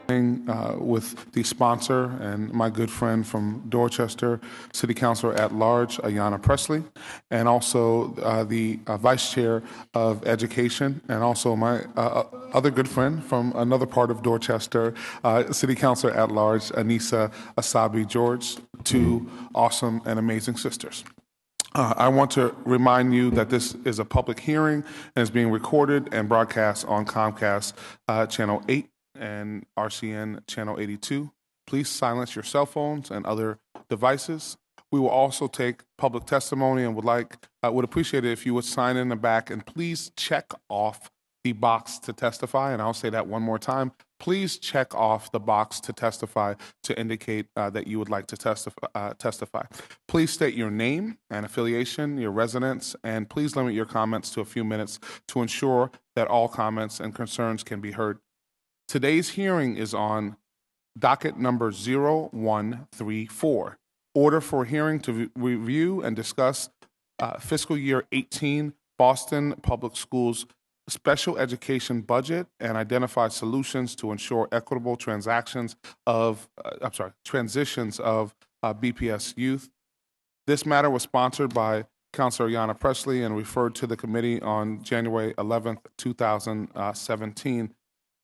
with the sponsor and my good friend from Dorchester, City Councilor at Large, Ayanna Presley, and also the Vice Chair of Education, and also my other good friend from another part of Dorchester, City Councilor at Large, Anissa Asabi George, two awesome and amazing sisters. I want to remind you that this is a public hearing and is being recorded and broadcast on Comcast Channel 8 and RCN Channel 82. Please silence your cell phones and other devices. We will also take public testimony and would appreciate it if you would sign in the back and please check off the box to testify. And I'll say that one more time. Please check off the box to testify to indicate that you would like to testify. Please state your name and affiliation, your residence, and please limit your comments to a few minutes to ensure that all comments and concerns can be heard. Today's hearing is on docket number 0134, order for hearing to review and discuss fiscal year 18 Boston Public Schools special education budget and identify solutions to ensure equitable transitions of BPS youth. This matter was sponsored by Councilor Ayanna Presley and referred to the committee on January 11th, 2017.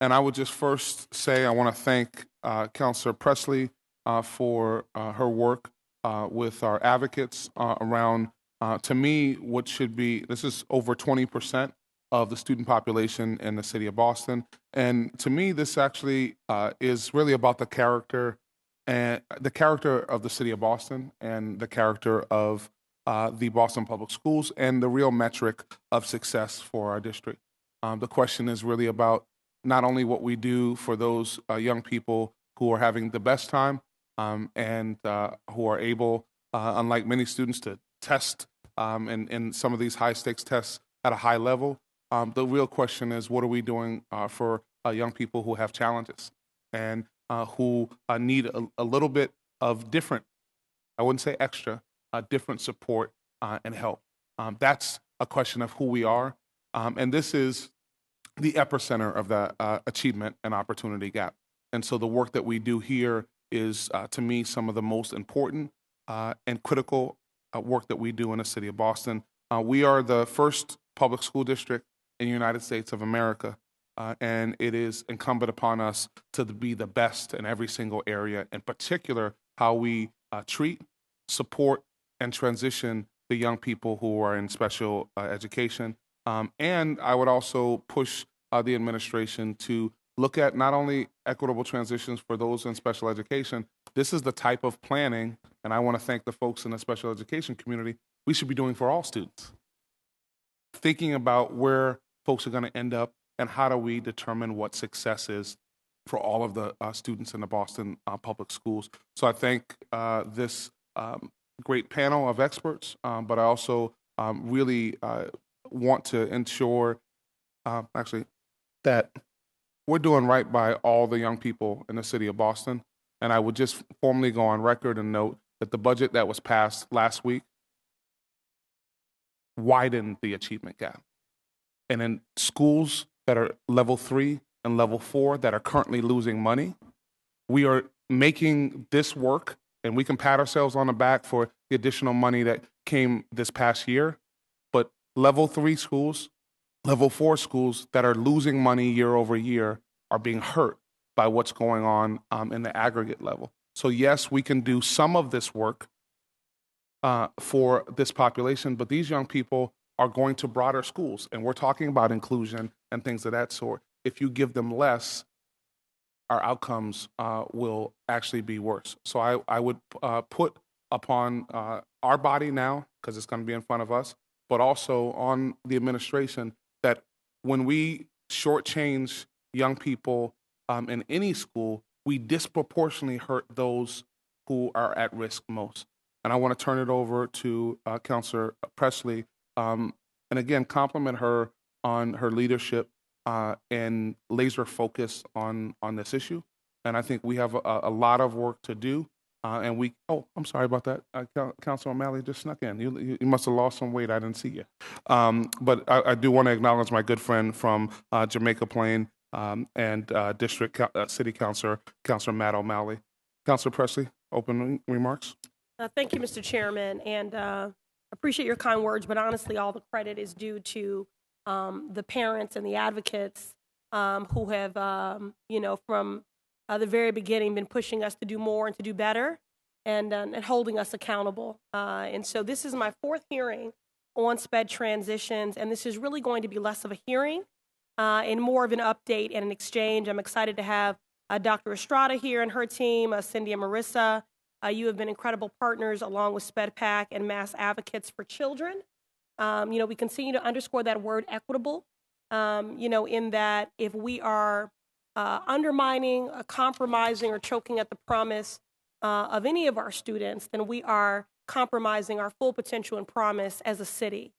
And I would just first say I want to thank Councilor Presley for her work with our advocates around, to me, what should be, this is over 20% of the student population in the city of Boston. And to me, this actually is really about the character of the city of Boston and the character of the Boston Public Schools and the real metric of success for our district. The question is really about not only what we do for those young people who are having the best time and who are able, unlike many students, to test in some of these high-stakes tests at a high level. The real question is, what are we doing for young people who have challenges and who need a little bit of different, I wouldn't say extra, different support and help. That's a question of who we are. And this is the epicenter of the achievement and opportunity gap. And so the work that we do here is, to me, some of the most important and critical work that we do in the city of Boston. We are the first public school district in the United States of America, and it is incumbent upon us to be the best in every single area, in particular how we treat, support, and transition the young people who are in special education. And I would also push the administration to look at not only equitable transitions for those in special education. This is the type of planning, and I want to thank the folks in the special education community, we should be doing for all students. Thinking about where folks are going to end up and how do we determine what success is for all of the students in the Boston public schools. So I thank this great panel of experts, but I also really want to ensure that we're doing right by all the young people in the city of Boston. And I would just formally go on record and note that the budget that was passed last week widened the achievement gap. And in schools that are level 3 and level 4 that are currently losing money, we are making this work, and we can pat ourselves on the back for the additional money that came this past year. But level 3 schools, level 4 schools that are losing money year over year are being hurt by what's going on in the aggregate level. So yes, we can do some of this work for this population, but these young people are going to broader schools, and we're talking about inclusion and things of that sort. If you give them less, our outcomes will actually be worse. So I would put upon our body now, because it's going to be in front of us, but also on the administration, that when we shortchange young people in any school, we disproportionately hurt those who are at risk most. And I want to turn it over to Councilor Presley, and again, compliment her on her leadership and laser focus on this issue. And I think we have a lot of work to do. And we, oh, I'm sorry about that. Councilor O'Malley just snuck in. You must have lost some weight. I didn't see you. But I do want to acknowledge my good friend from Jamaica Plain and City Councilor, Councilor Matt O'Malley. Councilor Presley, opening remarks. Thank you, Mr. Chairman, and appreciate your kind words, but honestly, all the credit is due to the parents and the advocates who have, from the very beginning been pushing us to do more and to do better and holding us accountable. And so this is my fourth hearing on SPED transitions, and this is really going to be less of a hearing and more of an update and an exchange. I'm excited to have Dr. Estrada here and her team, Cindy and Marissa. You have been incredible partners along with SPEDPAC and Mass Advocates for Children. We continue to underscore that word equitable, in that if we are undermining, compromising, or choking at the promise of any of our students, then we are compromising our full potential and promise as a city.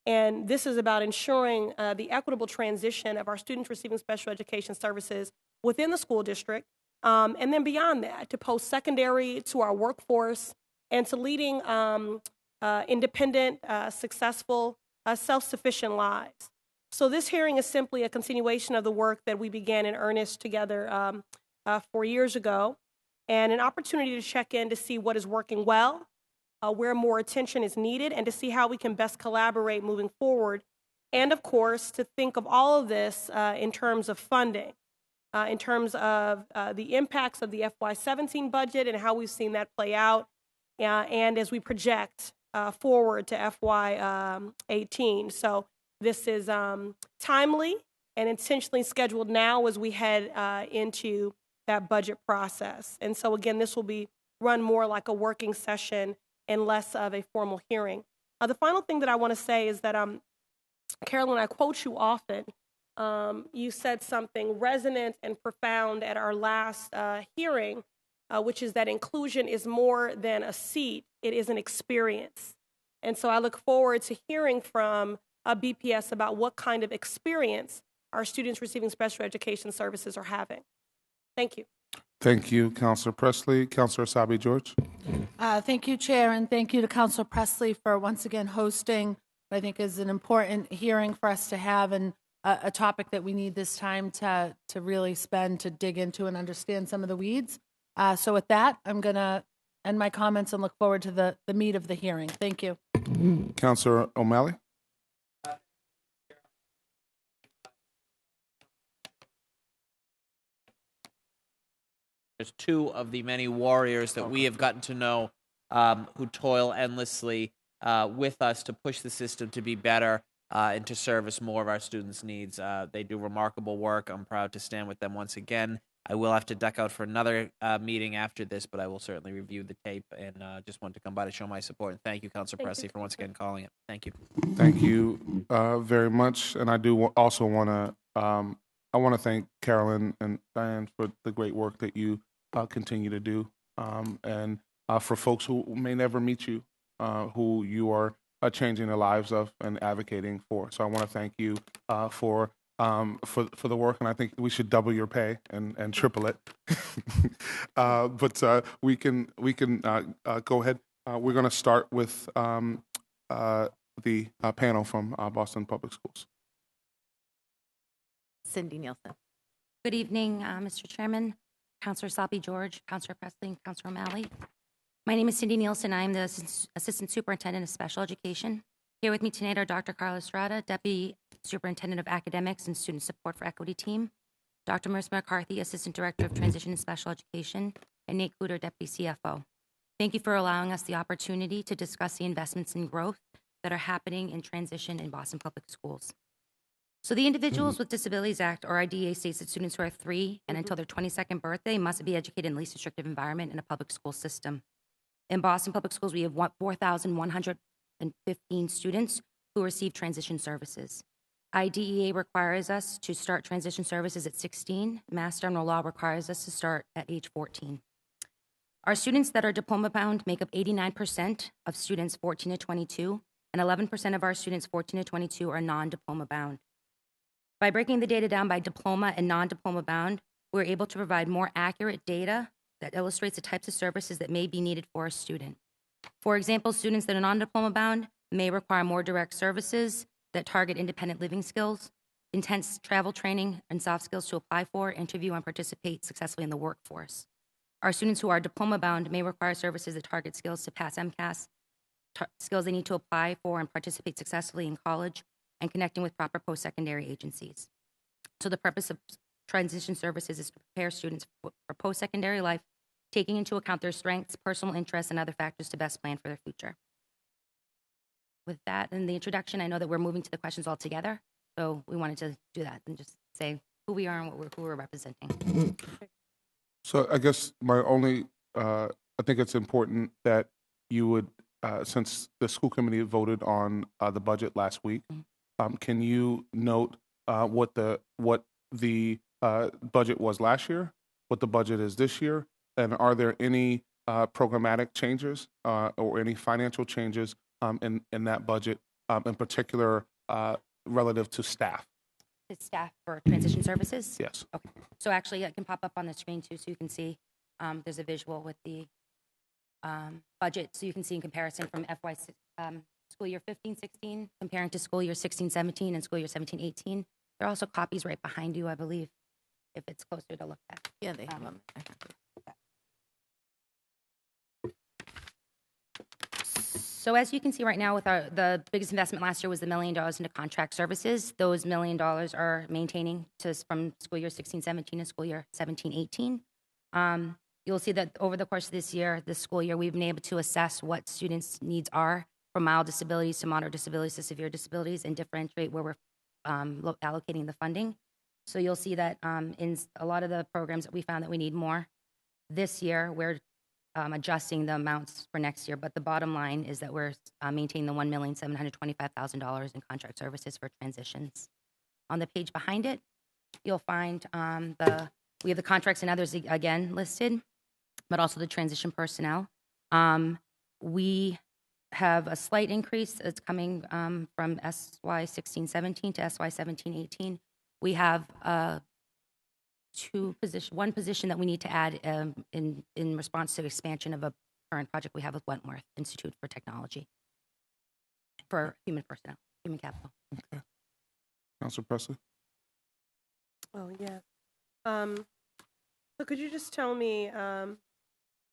And this is about ensuring the equitable transition of our students receiving special education services within the school district, and then beyond that, to post-secondary, to our workforce, and to leading independent, successful, self-sufficient lives. So this hearing is simply a continuation of the work that we began in earnest together 4 years ago, and an opportunity to check in to see what is working well, where more attention is needed, and to see how we can best collaborate moving forward. And of course, to think of all of this in terms of funding, in terms of the impacts of the FY17 budget and how we've seen that play out, and as we project forward to FY18. So this is timely and intentionally scheduled now as we head into that budget process. And so again, this will be run more like a working session and less of a formal hearing. The final thing that I want to say is that, Carolyn, I quote you often. You said something resonant and profound at our last hearing, which is that inclusion is more than a seat, it is an experience. And so I look forward to hearing from BPS about what kind of experience our students receiving special education services are having. Thank you. Thank you, Councilor Presley. Councilor Sabi George. Thank you, Chair, and thank you to Councilor Presley for once again hosting what I think is an important hearing for us to have, and a topic that we need this time to really spend to dig into and understand some of the weeds. So with that, I'm going to end my comments and look forward to the meat of the hearing. Thank you. Councilor O'Malley. There's two of the many warriors that we have gotten to know who toil endlessly with us to push the system to be better and to service more of our students' needs. They do remarkable work. I'm proud to stand with them once again. I will have to duck out for another meeting after this, but I will certainly review the tape and just want to come by to show my support. And thank you, Councilor Presley, for once again calling it. Thank you. Thank you very much. And I do also want to thank Carolyn and Diane for the great work that you continue to do, and for folks who may never meet you, who you are changing the lives of and advocating for. So I want to thank you for the work, and I think we should double your pay and triple it. But we can go ahead. We're going to start with the panel from Boston Public Schools. Cindy Nielsen. Good evening, Mr. Chairman, Councilor Sabi George, Councilor Presley, and Councilor O'Malley. My name is Cindy Nielsen. I'm the Assistant Superintendent of Special Education. Here with me tonight are Dr. Carla Estrada, Deputy Superintendent of Academics and Student Support for Equity Team, Dr. Marissa McCarthy, Assistant Director of Transition and Special Education, and Nate Cooter, Deputy CFO. Thank you for allowing us the opportunity to discuss the investments in growth that are happening in transition in Boston Public Schools. So the Individuals with Disabilities Act, or IDEA, states that students who are 3 and until their 22nd birthday must be educated in the least restrictive environment in a public school system. In Boston Public Schools, we have 4,115 students who receive transition services. IDEA requires us to start transition services at 16. Mass General Law requires us to start at age 14. Our students that are diploma-bound make up 89% of students 14 to 22, and 11% of our students 14 to 22 are non-diploma-bound. By breaking the data down by diploma and non-diploma bound, we're able to provide more accurate data that illustrates the types of services that may be needed for a student. For example, students that are non-diploma bound may require more direct services that target independent living skills. intense travel training and soft skills to apply for, interview, and participate successfully in the workforce. Our students who are diploma-bound may require services that target skills to pass MCAS, skills they need to apply for and participate successfully in college, and connecting with proper post-secondary agencies. So the purpose of transition services is to prepare students for post-secondary life, taking into account their strengths, personal interests, and other factors to best plan for their future. With that in the introduction, I know that we're moving to the questions all together, so we wanted to do that and just say who we are and who we're representing. So I guess my only, I think it's important that you would, since the school committee voted on the budget last week, can you note what the budget was last year, what the budget is this year, and are there any programmatic changes or any financial changes in that budget, in particular relative to staff? The staff for transition services? Yes. Okay. So actually, it can pop up on the screen too, so you can see there's a visual with the budget, so you can see in comparison from school year 15-16 comparing to school year 16-17 and school year 17-18. There are also copies right behind you, I believe, if it's closer to look at. Yeah, they have them. So as you can see right now, with the biggest investment last year was the $1 million into contract services. Those $1 million are maintaining from school year 16-17 to school year 17-18. You'll see that over the course of this school year, we've been able to assess what students' needs are, from mild disabilities to moderate disabilities to severe disabilities, and differentiate where we're allocating the funding. So you'll see that in a lot of the programs that we found that we need more. This year, we're adjusting the amounts for next year, but the bottom line is that we're maintaining the $1,725,000 in contract services for transitions. On the page behind it, you'll find we have the contracts and others again listed, but also the transition personnel. We have a slight increase that's coming from SY 16-17 to SY 17-18. We have one position that we need to add in response to the expansion of a current project we have with Wentworth Institute for Technology for human personnel, human capital. Okay. Councilor Presley? Oh, yes. So could you just tell me,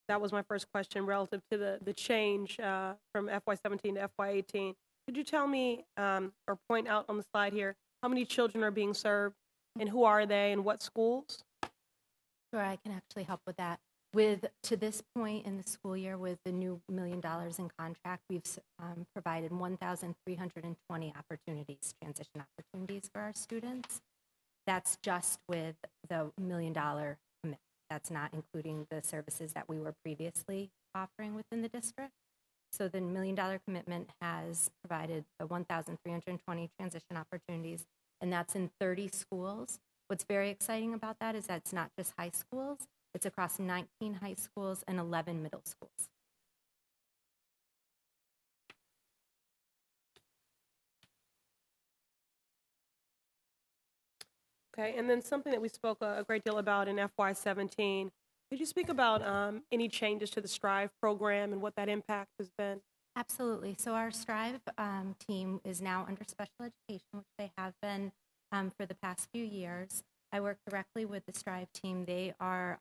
that was my first question relative to the change from FY17 to FY18. Could you tell me or point out on the slide here how many children are being served and who are they and what schools? Sure, I can actually help with that. To this point in the school year, with the new $1 million in contract, we've provided 1,320 transition opportunities for our students. That's just with the $1 million commitment. That's not including the services that we were previously offering within the district. So the $1 million commitment has provided the 1,320 transition opportunities, and that's in 30 schools. What's very exciting about that is that it's not just high schools, it's across 19 high schools and 11 middle schools. Okay, and then something that we spoke a great deal about in FY17. Could you speak about any changes to the STRIVE program and what that impact has been? Absolutely. So our STRIVE team is now under special education, which they have been for the past few years. I work directly with the STRIVE team. They are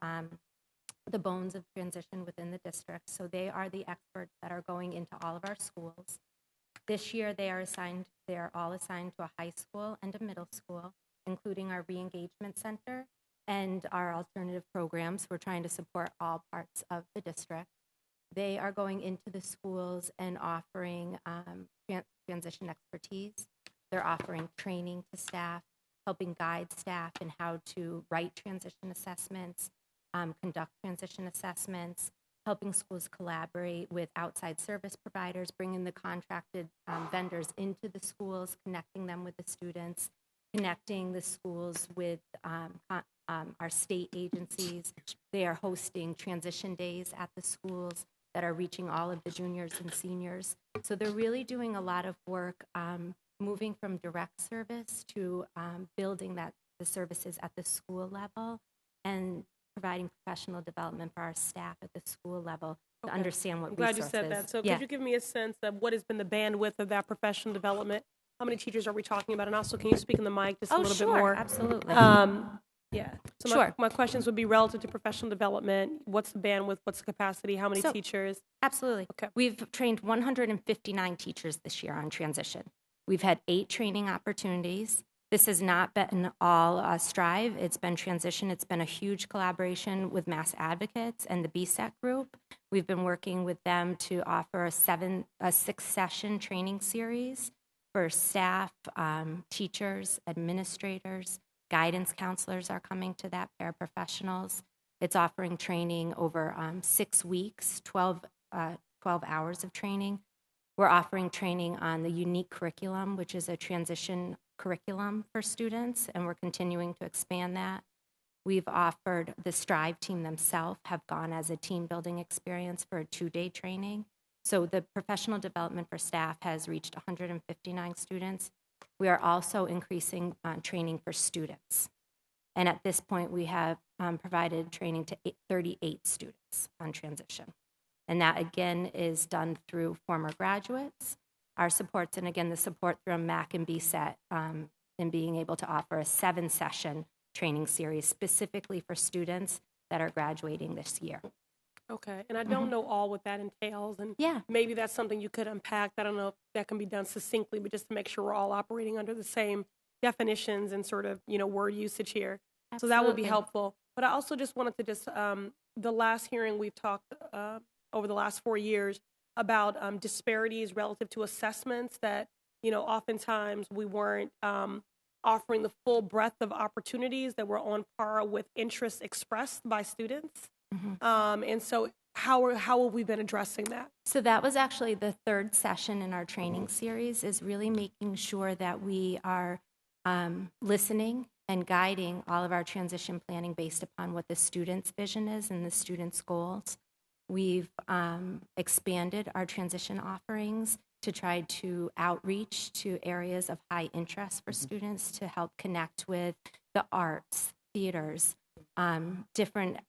the bones of transition within the district. So they are the experts that are going into all of our schools. This year they are all assigned to a high school and a middle school, including our re-engagement center and our alternative programs. We're trying to support all parts of the district. They are going into the schools and offering transition expertise. They're offering training to staff, helping guide staff in how to write transition assessments, conduct transition assessments, helping schools collaborate with outside service providers, bringing the contracted vendors into the schools, connecting them with the students, connecting the schools with our state agencies. They are hosting transition days at the schools that are reaching all of the juniors and seniors. So they're really doing a lot of work moving from direct service to building the services at the school level and providing professional development for our staff at the school level to understand what I'm glad resources. you said that. So Yeah. could you give me a sense of what has been the bandwidth of that professional development How many teachers are we talking about? And also, can you speak in the mic just a Oh, little sure, bit more? absolutely. Yeah. So Sure. my questions would be relative to professional development. What's the bandwidth? What's the capacity? How many So- teachers? Absolutely. Okay. We've trained 159 teachers this year on transition. We've had 8 training opportunities. This has not been all Strive. It's been transition. It's been a huge collaboration with Mass Advocates and the BSET group. We've been working with them to offer a 6-session training series for staff, teachers, administrators, guidance counselors are coming to that, paraprofessionals. It's offering training over 6 weeks, 12 hours of training. We're offering training on the unique curriculum, which is a transition curriculum for students, and we're continuing to expand that. We've offered the Strive team themselves have gone as a team building experience for a 2-day training. So the professional development for staff has reached 159 students. We are also increasing training for students. And at this point, we have provided training to 38 students on transition. And that, again, is done through former graduates, our supports, and again, the support from MAC and BSET in being able to offer a 7-session training series specifically for students that are graduating this year. Okay. And I don't know all what that entails. And Yeah. maybe that's something you could unpack. I don't know if that can be done succinctly, but just to make sure we're all operating under the same definitions and sort of, word usage here. So that would be Absolutely. helpful. But I also just wanted to the last hearing we've talked over the last 4 years about disparities relative to assessments that, oftentimes we weren't offering the full breadth of opportunities that were on par with interests expressed by students. And so how have we been addressing that? So that was actually the 3rd session in our training series, is really making sure that we are listening and guiding all of our transition planning based upon what the student's vision is and the student's goals. We've expanded our transition offerings to try to outreach to areas of high interest for students to help connect with the arts, theaters, different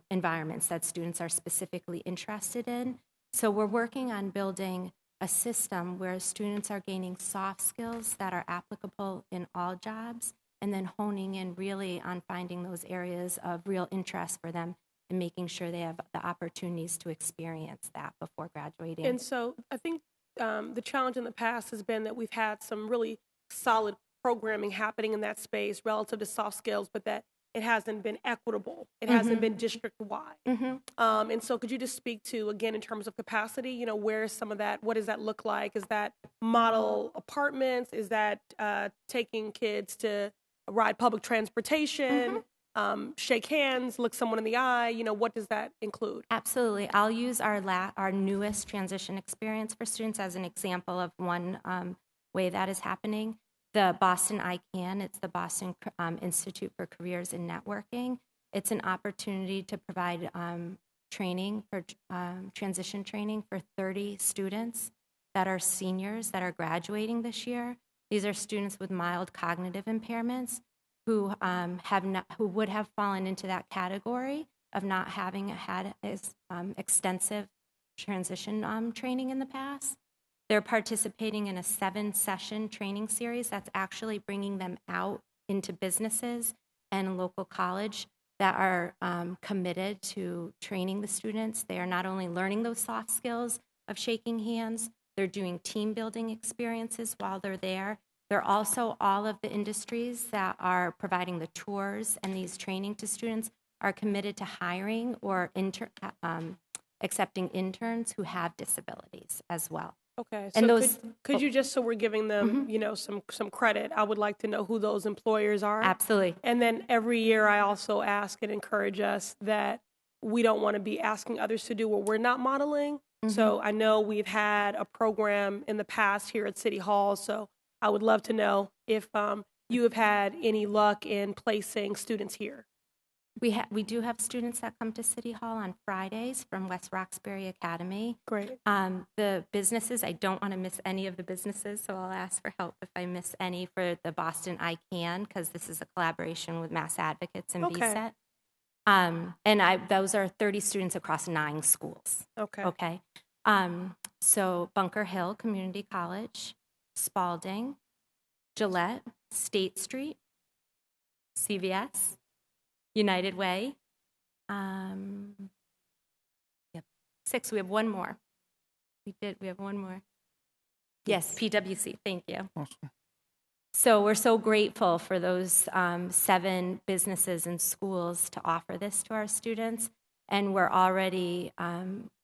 environments that students are specifically interested in. So we're working on building a system where students are gaining soft skills that are applicable in all jobs, and then honing in really on finding those areas of real interest for them and making sure they have the opportunities to experience that before graduating. And so I think the challenge in the past has been that we've had some really solid programming happening in that space relative to soft skills, but that it hasn't been equitable. It hasn't been district-wide. And so could you just speak to, again, in terms of capacity, where is some of that, what does that look like? Is that model apartments? Is that taking kids to ride public transportation, shake hands, look someone in the eye? What does that include? Absolutely. I'll use our newest transition experience for students as an example of one way that is happening. The Boston ICANN, it's the Boston Institute for Careers and Networking. It's an opportunity to provide training for transition training for 30 students that are seniors that are graduating this year. These are students with mild cognitive impairments who would have fallen into that category of not having had extensive transition training in the past. They're participating in a 7-session training series that's actually bringing them out into businesses and local college that are committed to training the students. They are not only learning those soft skills of shaking hands, they're doing team building experiences while they're there. They're also, all of the industries that are providing the tours and these training to students are committed to hiring or accepting interns who have disabilities as well. Okay, And so those- could you just, so we're giving them, some credit, I would like to know who those employers are. Absolutely. And then every year I also ask and encourage us that we don't want to be asking others to do what we're not modeling. So I know we've had a program in the past here at City Hall, so I would love to know if you have had any luck in placing students here. We do have students that come to City Hall on Fridays from West Roxbury Academy. Great. The businesses, I don't want to miss any of the businesses, so I'll ask for help if I miss any for the Boston ICANN, because this is a collaboration with Mass Advocates and Okay. BSET. Those are 30 students across 9 schools. Okay. So Bunker Hill Community College, Spalding, Gillette, State Street, CVS, United Way. Yep, 6. We have one more. We have one more. Yes, PwC. Thank you. Awesome. So we're so grateful for those 7 businesses and schools to offer this to our students. And we're already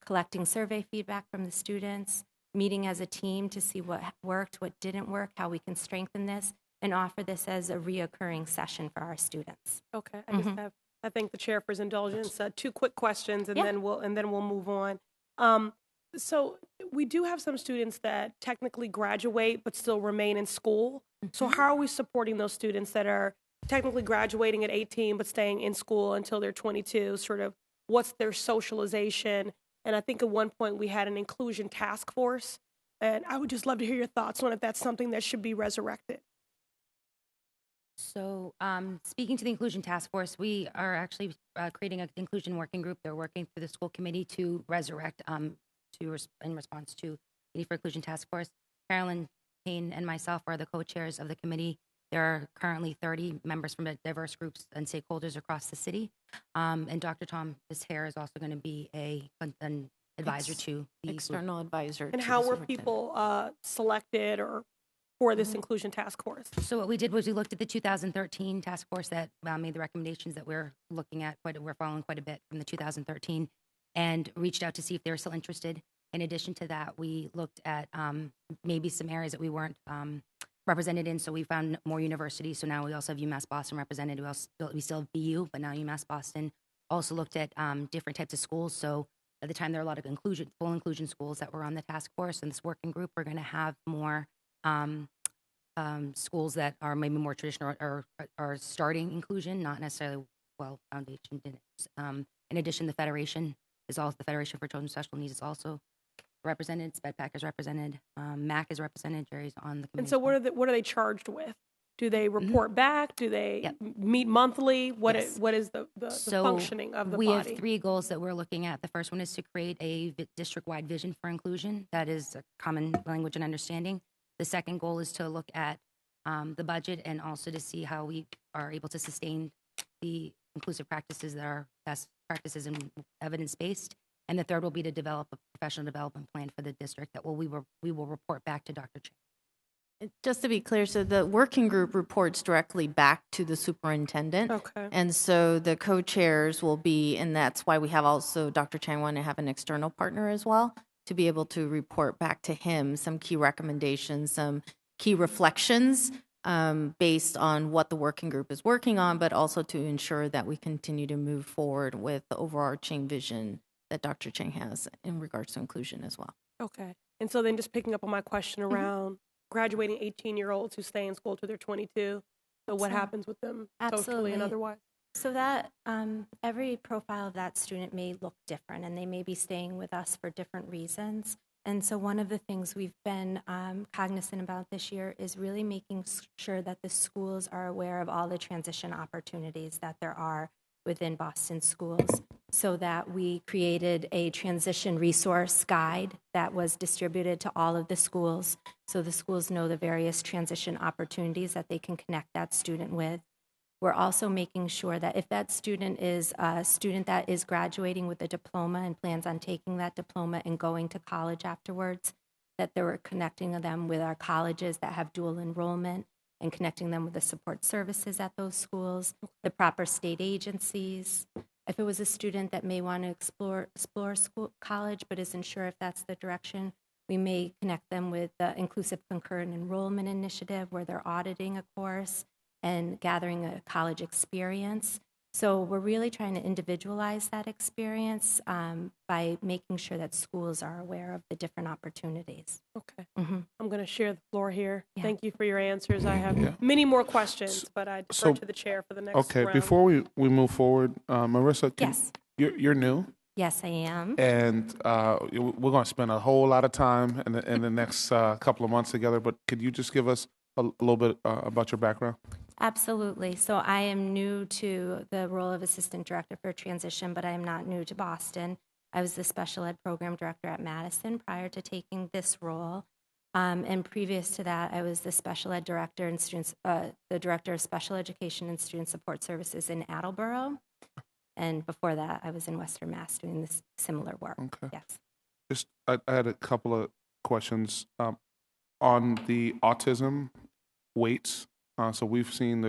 collecting survey feedback from the students, meeting as a team to see what worked, what didn't work, how we can strengthen this, and offer this as a reoccurring session for our students. Okay, I thank the chair for his indulgence. 2 quick questions, and Yeah. then we'll move on. So we do have some students that technically graduate but still remain in school. So how are we supporting those students that are technically graduating at 18 but staying in school until they're 22? Sort of what's their socialization? And I think at one point we had an inclusion task force, and I would just love to hear your thoughts on if that's something that should be resurrected. So, speaking to the Inclusion Task Force, we are actually creating an inclusion working group. They're working through the school committee to resurrect, in response to the Need for Inclusion Task Force. Carolyn Payne and myself are the co-chairs of the committee. There are currently 30 members from diverse groups and stakeholders across the city. And Dr. Tom Hare is also going to be an advisor to the External advisor. And to how the were superintendent. people selected or for this inclusion task force? So what we did was we looked at the 2013 task force that made the recommendations that we're looking at. We're following quite a bit from the 2013, and reached out to see if they were still interested. In addition to that, we looked at maybe some areas that we weren't represented in. So we found more universities. So now we also have UMass Boston represented. We still have BU, but now UMass Boston. Also looked at different types of schools. So at the time, there are a lot of full inclusion schools that were on the task force. And this working group, we're going to have more schools that are maybe more traditional or are starting inclusion, not necessarily foundation. In addition, the Federation the Federation for Children with Special Needs is also represented. SpedPAC is represented. MAC is represented. Jerry's on the committee. And so what are they charged with? Do they report back? Do they Yep. meet monthly? What Yes. what is the functioning of the we body? have 3 goals that we're looking at. The first one is to create a district-wide vision for inclusion. That is a common language and understanding. The second goal is to look at the budget and also to see how we are able to sustain the inclusive practices that are best practices and evidence-based. And the third will be to develop a professional development plan for the district that we will report back to Dr. Chang. Just to be clear, so the working group reports directly back to the superintendent. Okay. And so the co-chairs will be, and that's why we have also, Dr. Chang want to have an external partner as well, to be able to report back to him some key recommendations, some key reflections based on what the working group is working on, but also to ensure that we continue to move forward with the overarching vision that Dr. Chang has in regards to inclusion as well. Okay. And so then just picking up on my question around graduating 18-year-olds who stay in school till they're 22. So what happens with them socially Absolutely. and otherwise? So that every profile of that student may look different, and they may be staying with us for different reasons. And so one of the things we've been cognizant about this year is really making sure that the schools are aware of all the transition opportunities that there are within Boston schools, so that we created a transition resource guide that was distributed to all of the schools, so the schools know the various transition opportunities that they can connect that student with. We're also making sure that if that student is a student that is graduating with a diploma and plans on taking that diploma and going to college afterwards, that they're connecting them with our colleges that have dual enrollment and connecting them with the support services at those schools, the proper state agencies. If it was a student that may want to explore school, college, but isn't sure if that's the direction, we may connect them with the Inclusive Concurrent Enrollment Initiative, where they're auditing a course and gathering a college experience. So we're really trying to individualize that experience by making sure that schools are aware of the different opportunities. Okay. Mm-hmm. I'm going to share the floor here. Yeah. Thank you for your answers. I have many more questions, but I defer So- to the chair for the next Okay, round. before we move forward, Marissa, Yes. you're new, Yes, I am. and we're going to spend a whole lot of time in the next couple of months together. But could you just give us a little bit about your background? Absolutely. So I am new to the role of Assistant Director for Transition, but I am not new to Boston. I was the Special Ed Program Director at Madison prior to taking this role. And previous to that, I was the special ed director and the director of special education and student support services in Attleboro. And before that, I was in Western Mass doing this similar work. Okay. Yes. I had a couple of questions on the autism weights. So we've seen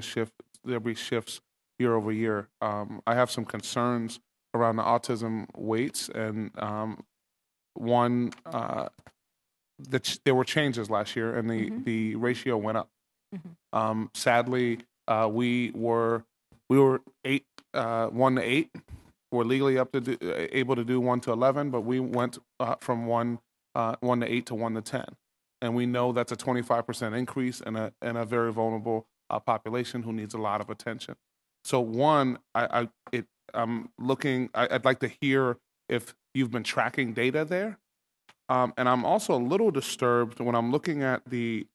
there'll be shifts year over year. I have some concerns around the autism weights, and one, there were changes last year, and the ratio went up. Sadly, we were 1 to 8. We're legally able to do 1 to 11, but we went from 1 to 8 to 1 to 10, and we know that's a 25% increase in a very vulnerable population who needs a lot of attention. So one, I'm looking. I'd like to hear if you've been tracking data there, and I'm also a little disturbed when I'm looking at the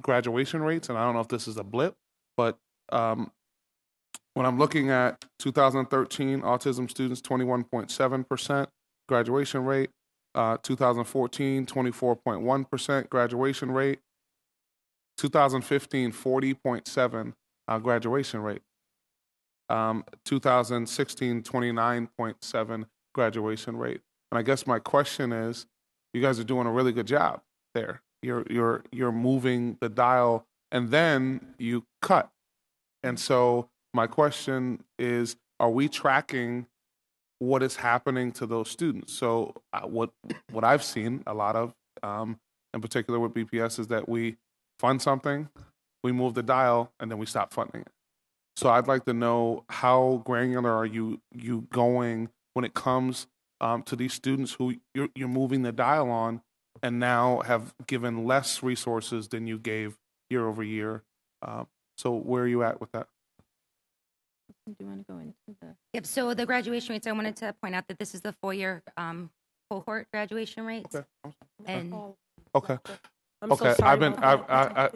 graduation rates, and I don't know if this is a blip, but when I'm looking at 2013 autism students, 21.7% graduation rate. 2014, 24.1% graduation rate. 2015, 40.7% graduation rate. 2016, 29.7% graduation rate. And I guess my question is, you guys are doing a really good job there. You're moving the dial, and then you cut. And so my question is, are we tracking what is happening to those students? So what I've seen a lot of, in particular with BPS, is that we fund something, we move the dial, and then we stop funding it. So I'd like to know, how granular are you going when it comes to these students who you're moving the dial on, and now have given less resources than you gave year over year. So where are you at with that? Do you want to go into the? Yep, so the graduation rates, I wanted to point out that this is the 4-year cohort graduation rates. Okay. And Okay. I'm Okay, so sorry I've been. about that.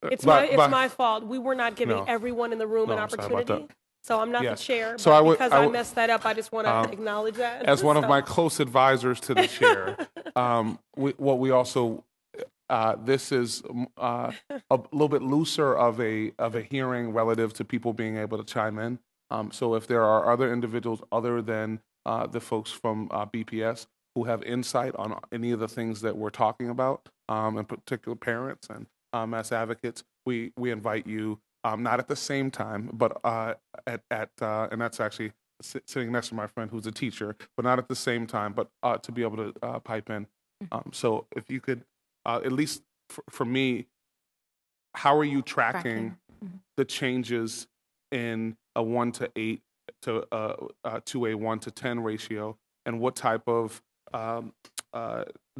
It's my fault. We were not giving No. everyone in the room an No, I'm sorry about opportunity. that. So I'm not Yes. the chair, So but because I messed that up, I just want to acknowledge that. As one of So- my close advisors to the chair, we also this is a little bit looser of a hearing relative to people being able to chime in. So if there are other individuals other than the folks from BPS who have insight on any of the things that we're talking about, in particular parents and as advocates, we invite you, not at the same time, but and that's actually sitting next to my friend who's a teacher, but not at the same time, but to be able to pipe in. So if you could, at least for me, how are you tracking the changes in a 1 to 8 to a 1 to 10 ratio, and what type of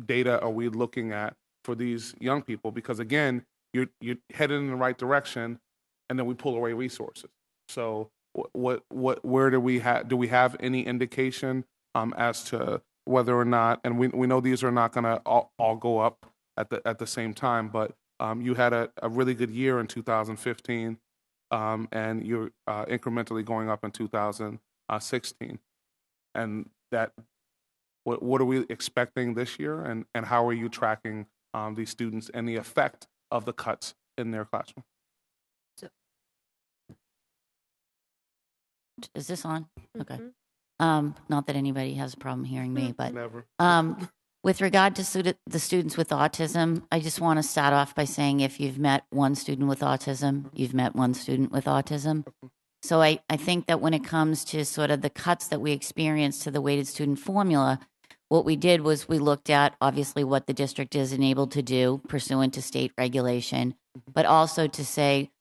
data are we looking at for these young people? Because again, you're headed in the right direction, and then we pull away resources. So where do we have any indication as to whether or not, and we know these are not going to all go up at the same time, but you had a really good year in 2015, and you're incrementally going up in 2016, and that. What are we expecting this year, and how are you tracking these students and the effect of the cuts in their classroom? Is this on? Okay. Mhm. Not that anybody has a problem hearing me, but Never. with regard to the students with autism, I just want to start off by saying, if you've met one student with autism, you've met one student with autism. So I think that when it comes to sort of the cuts that we experienced to the weighted student formula, what we did was we looked at, obviously, what the district is enabled to do pursuant to state regulation, but also to say,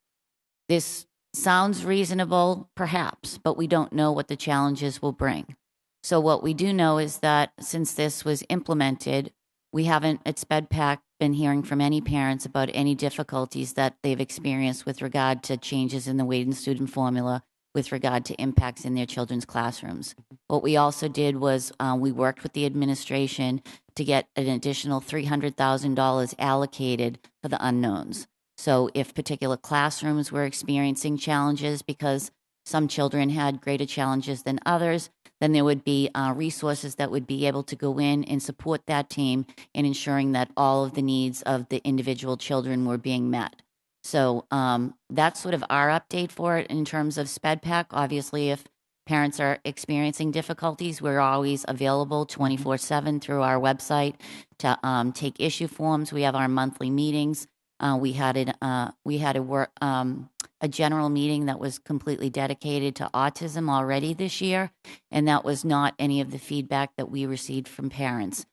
this sounds reasonable, perhaps, but we don't know what the challenges will bring. So what we do know is that since this was implemented, we haven't at SpedPAC been hearing from any parents about any difficulties that they've experienced with regard to changes in the weighted student formula with regard to impacts in their children's classrooms. What we also did was we worked with the administration to get an additional $300,000 allocated for the unknowns. So if particular classrooms were experiencing challenges because some children had greater challenges than others, then there would be resources that would be able to go in and support that team in ensuring that all of the needs of the individual children were being met. So that's sort of our update for it in terms of SpedPAC. Obviously, if parents are experiencing difficulties, we're always available 24/7 through our website to take issue forms. We have our monthly meetings. We had a general meeting that was completely dedicated to autism already this year, and that was not any of the feedback that we received from parents.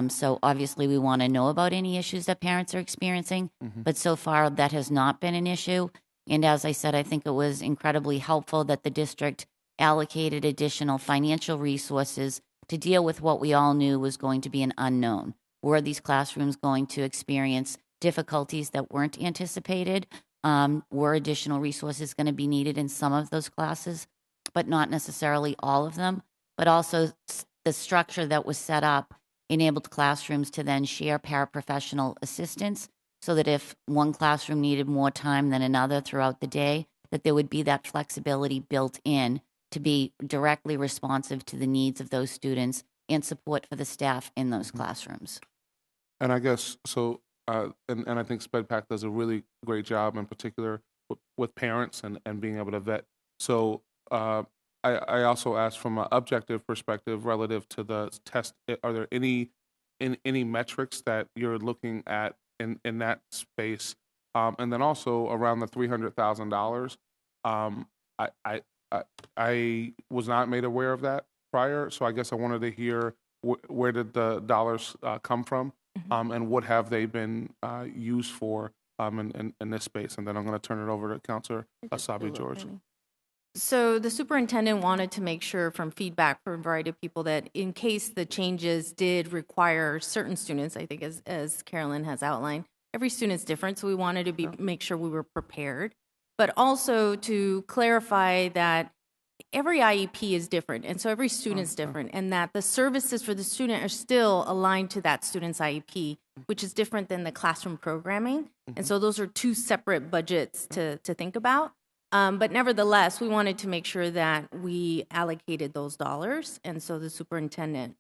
So obviously we want to know about any issues that parents are experiencing, but so far that has not been an issue. And as I said, I think it was incredibly helpful that the district allocated additional financial resources to deal with what we all knew was going to be an unknown. Were these classrooms going to experience difficulties that weren't anticipated? Were additional resources going to be needed in some of those classes, but not necessarily all of them? But also the structure that was set up enabled classrooms to then share paraprofessional assistance so that if one classroom needed more time than another throughout the day, that there would be that flexibility built in to be directly responsive to the needs of those students and support for the staff in those classrooms. And I guess so. And I think SpedPAC does a really great job, in particular with parents and being able to vet. So I also asked from an objective perspective relative to the test. Are there any metrics that you're looking at in that space? And then also around the $300,000, I was not made aware of that prior. So I guess I wanted to hear where did the dollars come from? And what have they been used for in this space? And then I'm going to turn it over to Counselor Asabi George. So the superintendent wanted to make sure from feedback from a variety of people that in case the changes did require certain students, I think as Carolyn has outlined, every student's different, so we wanted to make sure we were prepared. But also to clarify that every IEP is different, and so every student's different, and that the services for the student are still aligned to that student's IEP, which is different than the classroom programming. And so those are two separate budgets to think about. But nevertheless, we wanted to make sure that we allocated those dollars, and so the superintendent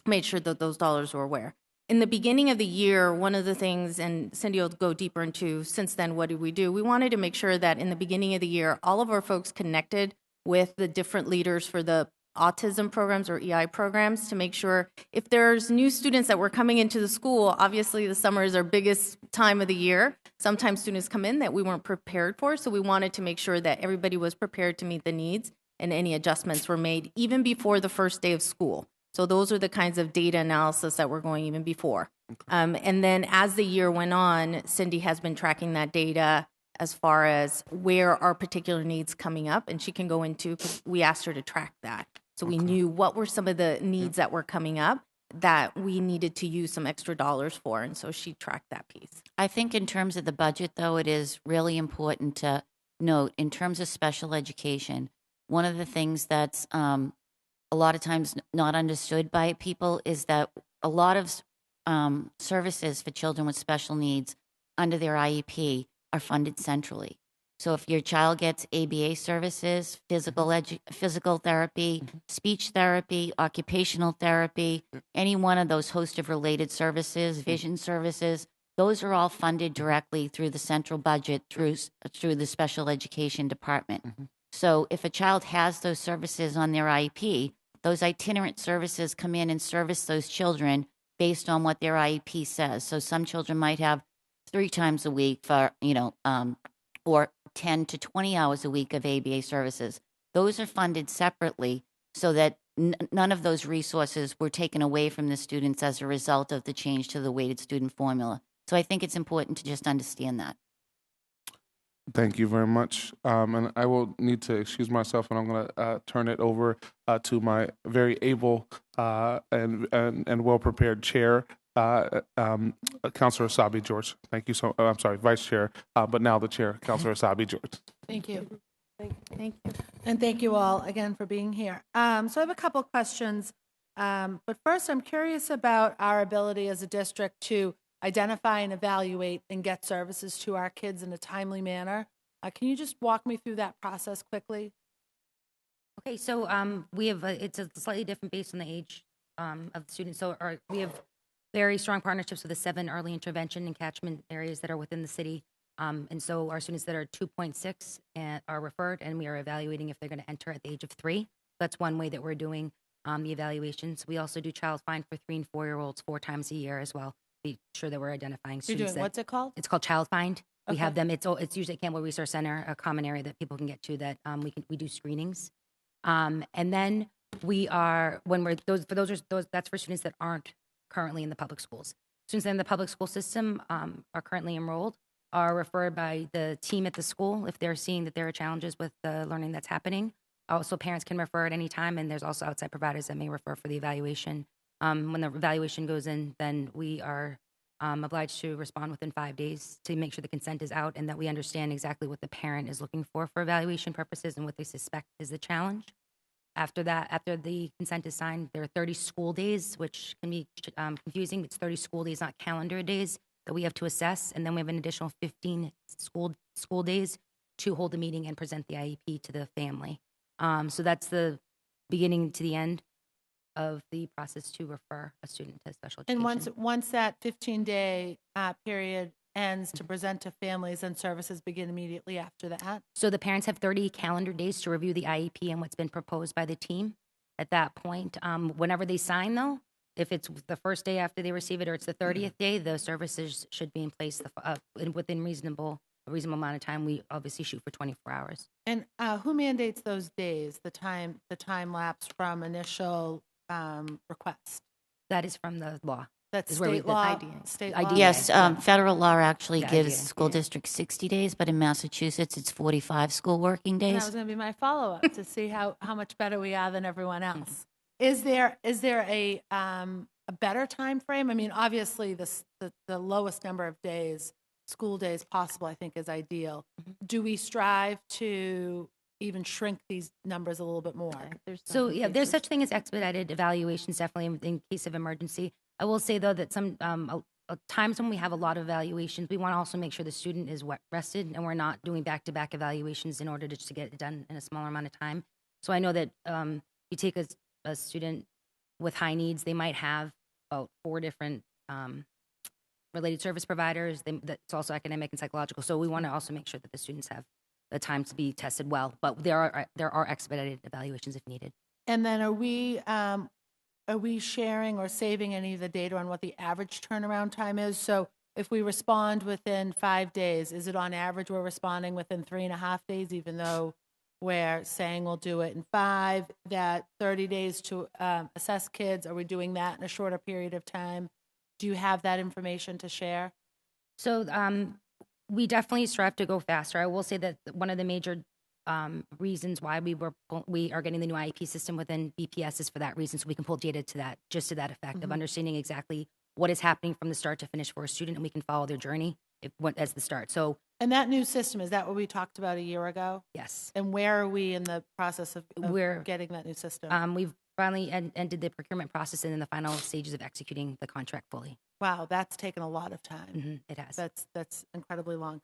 made sure that those dollars were aware. In the beginning of the year, one of the things, and Cindy will go deeper into since then, what did we do? We wanted to make sure that in the beginning of the year, all of our folks connected with the different leaders for the autism programs or EI programs to make sure if there's new students that were coming into the school, obviously the summer is our biggest time of the year. Sometimes students come in that we weren't prepared for, so we wanted to make sure that everybody was prepared to meet the needs and any adjustments were made even before the first day of school. So those are the kinds of data analysis that we're going even before. And then as the year went on, Cindy has been tracking that data as far as where our particular needs coming up, and she can go into, because we asked her to track that. So we knew what were some of the needs that were coming up that we needed to use some extra dollars for, and so she tracked that piece. I think in terms of the budget, though, it is really important to note in terms of special education, one of the things that's a lot of times not understood by people is that a lot of services for children with special needs under their IEP are funded centrally. So if your child gets ABA services, physical therapy, speech therapy, occupational therapy, any one of those host of related services, vision services, those are all funded directly through the central budget through the special education department. So if a child has those services on their IEP, those itinerant services come in and service those children based on what their IEP says. So some children might have 3 times a week for, or 10 to 20 hours a week of ABA services. Those are funded separately so that none of those resources were taken away from the students as a result of the change to the weighted student formula. So I think it's important to just understand that. Thank you very much. And I will need to excuse myself, and I'm going to turn it over to my very able and well-prepared chair, Counselor Asabi George. Thank you so. I'm sorry, Vice Chair, but now the chair, Counselor Asabi George. Thank you. Thank you. And thank you all again for being here. So I have a couple of questions. But first, I'm curious about our ability as a district to identify and evaluate and get services to our kids in a timely manner. Can you just walk me through that process quickly? Okay, so we have it's a slightly different based on the age of the students. So we have very strong partnerships with the 7 early intervention and catchment areas that are within the city. And so our students that are 2.6 are referred, and we are evaluating if they're going to enter at the age of 3. That's one way that we're doing the evaluations. We also do child find for 3 and 4-year-olds 4 times a year as well. Be sure that we're identifying You're students. doing, what's it called? It's called Child Find. We Okay. have them. It's usually at Campbell Resource Center, a common area that people can get to. That we do screenings, and then we are when we're those that's for students that aren't currently in the public schools. Students in the public school system are currently enrolled, are referred by the team at the school if they're seeing that there are challenges with the learning that's happening. Also, parents can refer at any time, and there's also outside providers that may refer for the evaluation. When the evaluation goes in, then we are obliged to respond within 5 days to make sure the consent is out and that we understand exactly what the parent is looking for evaluation purposes and what they suspect is the challenge. After that, after the consent is signed, there are 30 school days, which can be confusing. It's 30 school days, not calendar days, that we have to assess, and then we have an additional 15 school days to hold a meeting and present the IEP to the family. So that's the beginning to the end of the process to refer a student to special education. And once that 15-day period ends to present to families, and services begin immediately after that? So the parents have 30 calendar days to review the IEP and what's been proposed by the team. At that point, whenever they sign, though, if it's the first day after they receive it or it's the 30th day, the services should be in place within a reasonable amount of time. We obviously shoot for 24 hours. And who mandates those days, the time lapse from initial request? That is from the law. That's Is where we- state the law? IDEA. State IDEA. law? Yes, federal law actually The gives idea, school yeah. districts 60 days, but in Massachusetts, it's 45 school working And that days. was going to be my follow-up to see how much better we are than everyone else. Is there a better time frame? I mean, obviously, the lowest number of days, school days possible, I think, is ideal. Do we strive to even shrink these numbers a little bit more? So yeah, there's such thing as expedited evaluations, definitely in case of emergency. I will say though that some times when we have a lot of evaluations, we want to also make sure the student is rested, and we're not doing back-to-back evaluations in order to get it done in a smaller amount of time. So I know that you take a student with high needs, they might have about 4 different related service providers. That's also academic and psychological. So we want to also make sure that the students have the time to be tested well. But there are expedited evaluations if needed. And then are we sharing or saving any of the data on what the average turnaround time is? So if we respond within 5 days, is it on average we're responding within 3.5 days, even though we're saying we'll do it in 5? That 30 days to assess kids, are we doing that in a shorter period of time? Do you have that information to share? So we definitely strive to go faster. I will say that one of the major reasons why we are getting the new IEP system within BPS is for that reason, so we can pull data to that effect of understanding exactly what is happening from the start to finish for a student, and we can follow their journey as the start. So, and that new system, is that what we talked about a year ago? yes. And where are we in the process of We're getting that new system? We've finally ended the procurement process and in the final stages of executing the contract fully. Wow, that's taken a lot of time. It has. That's incredibly long.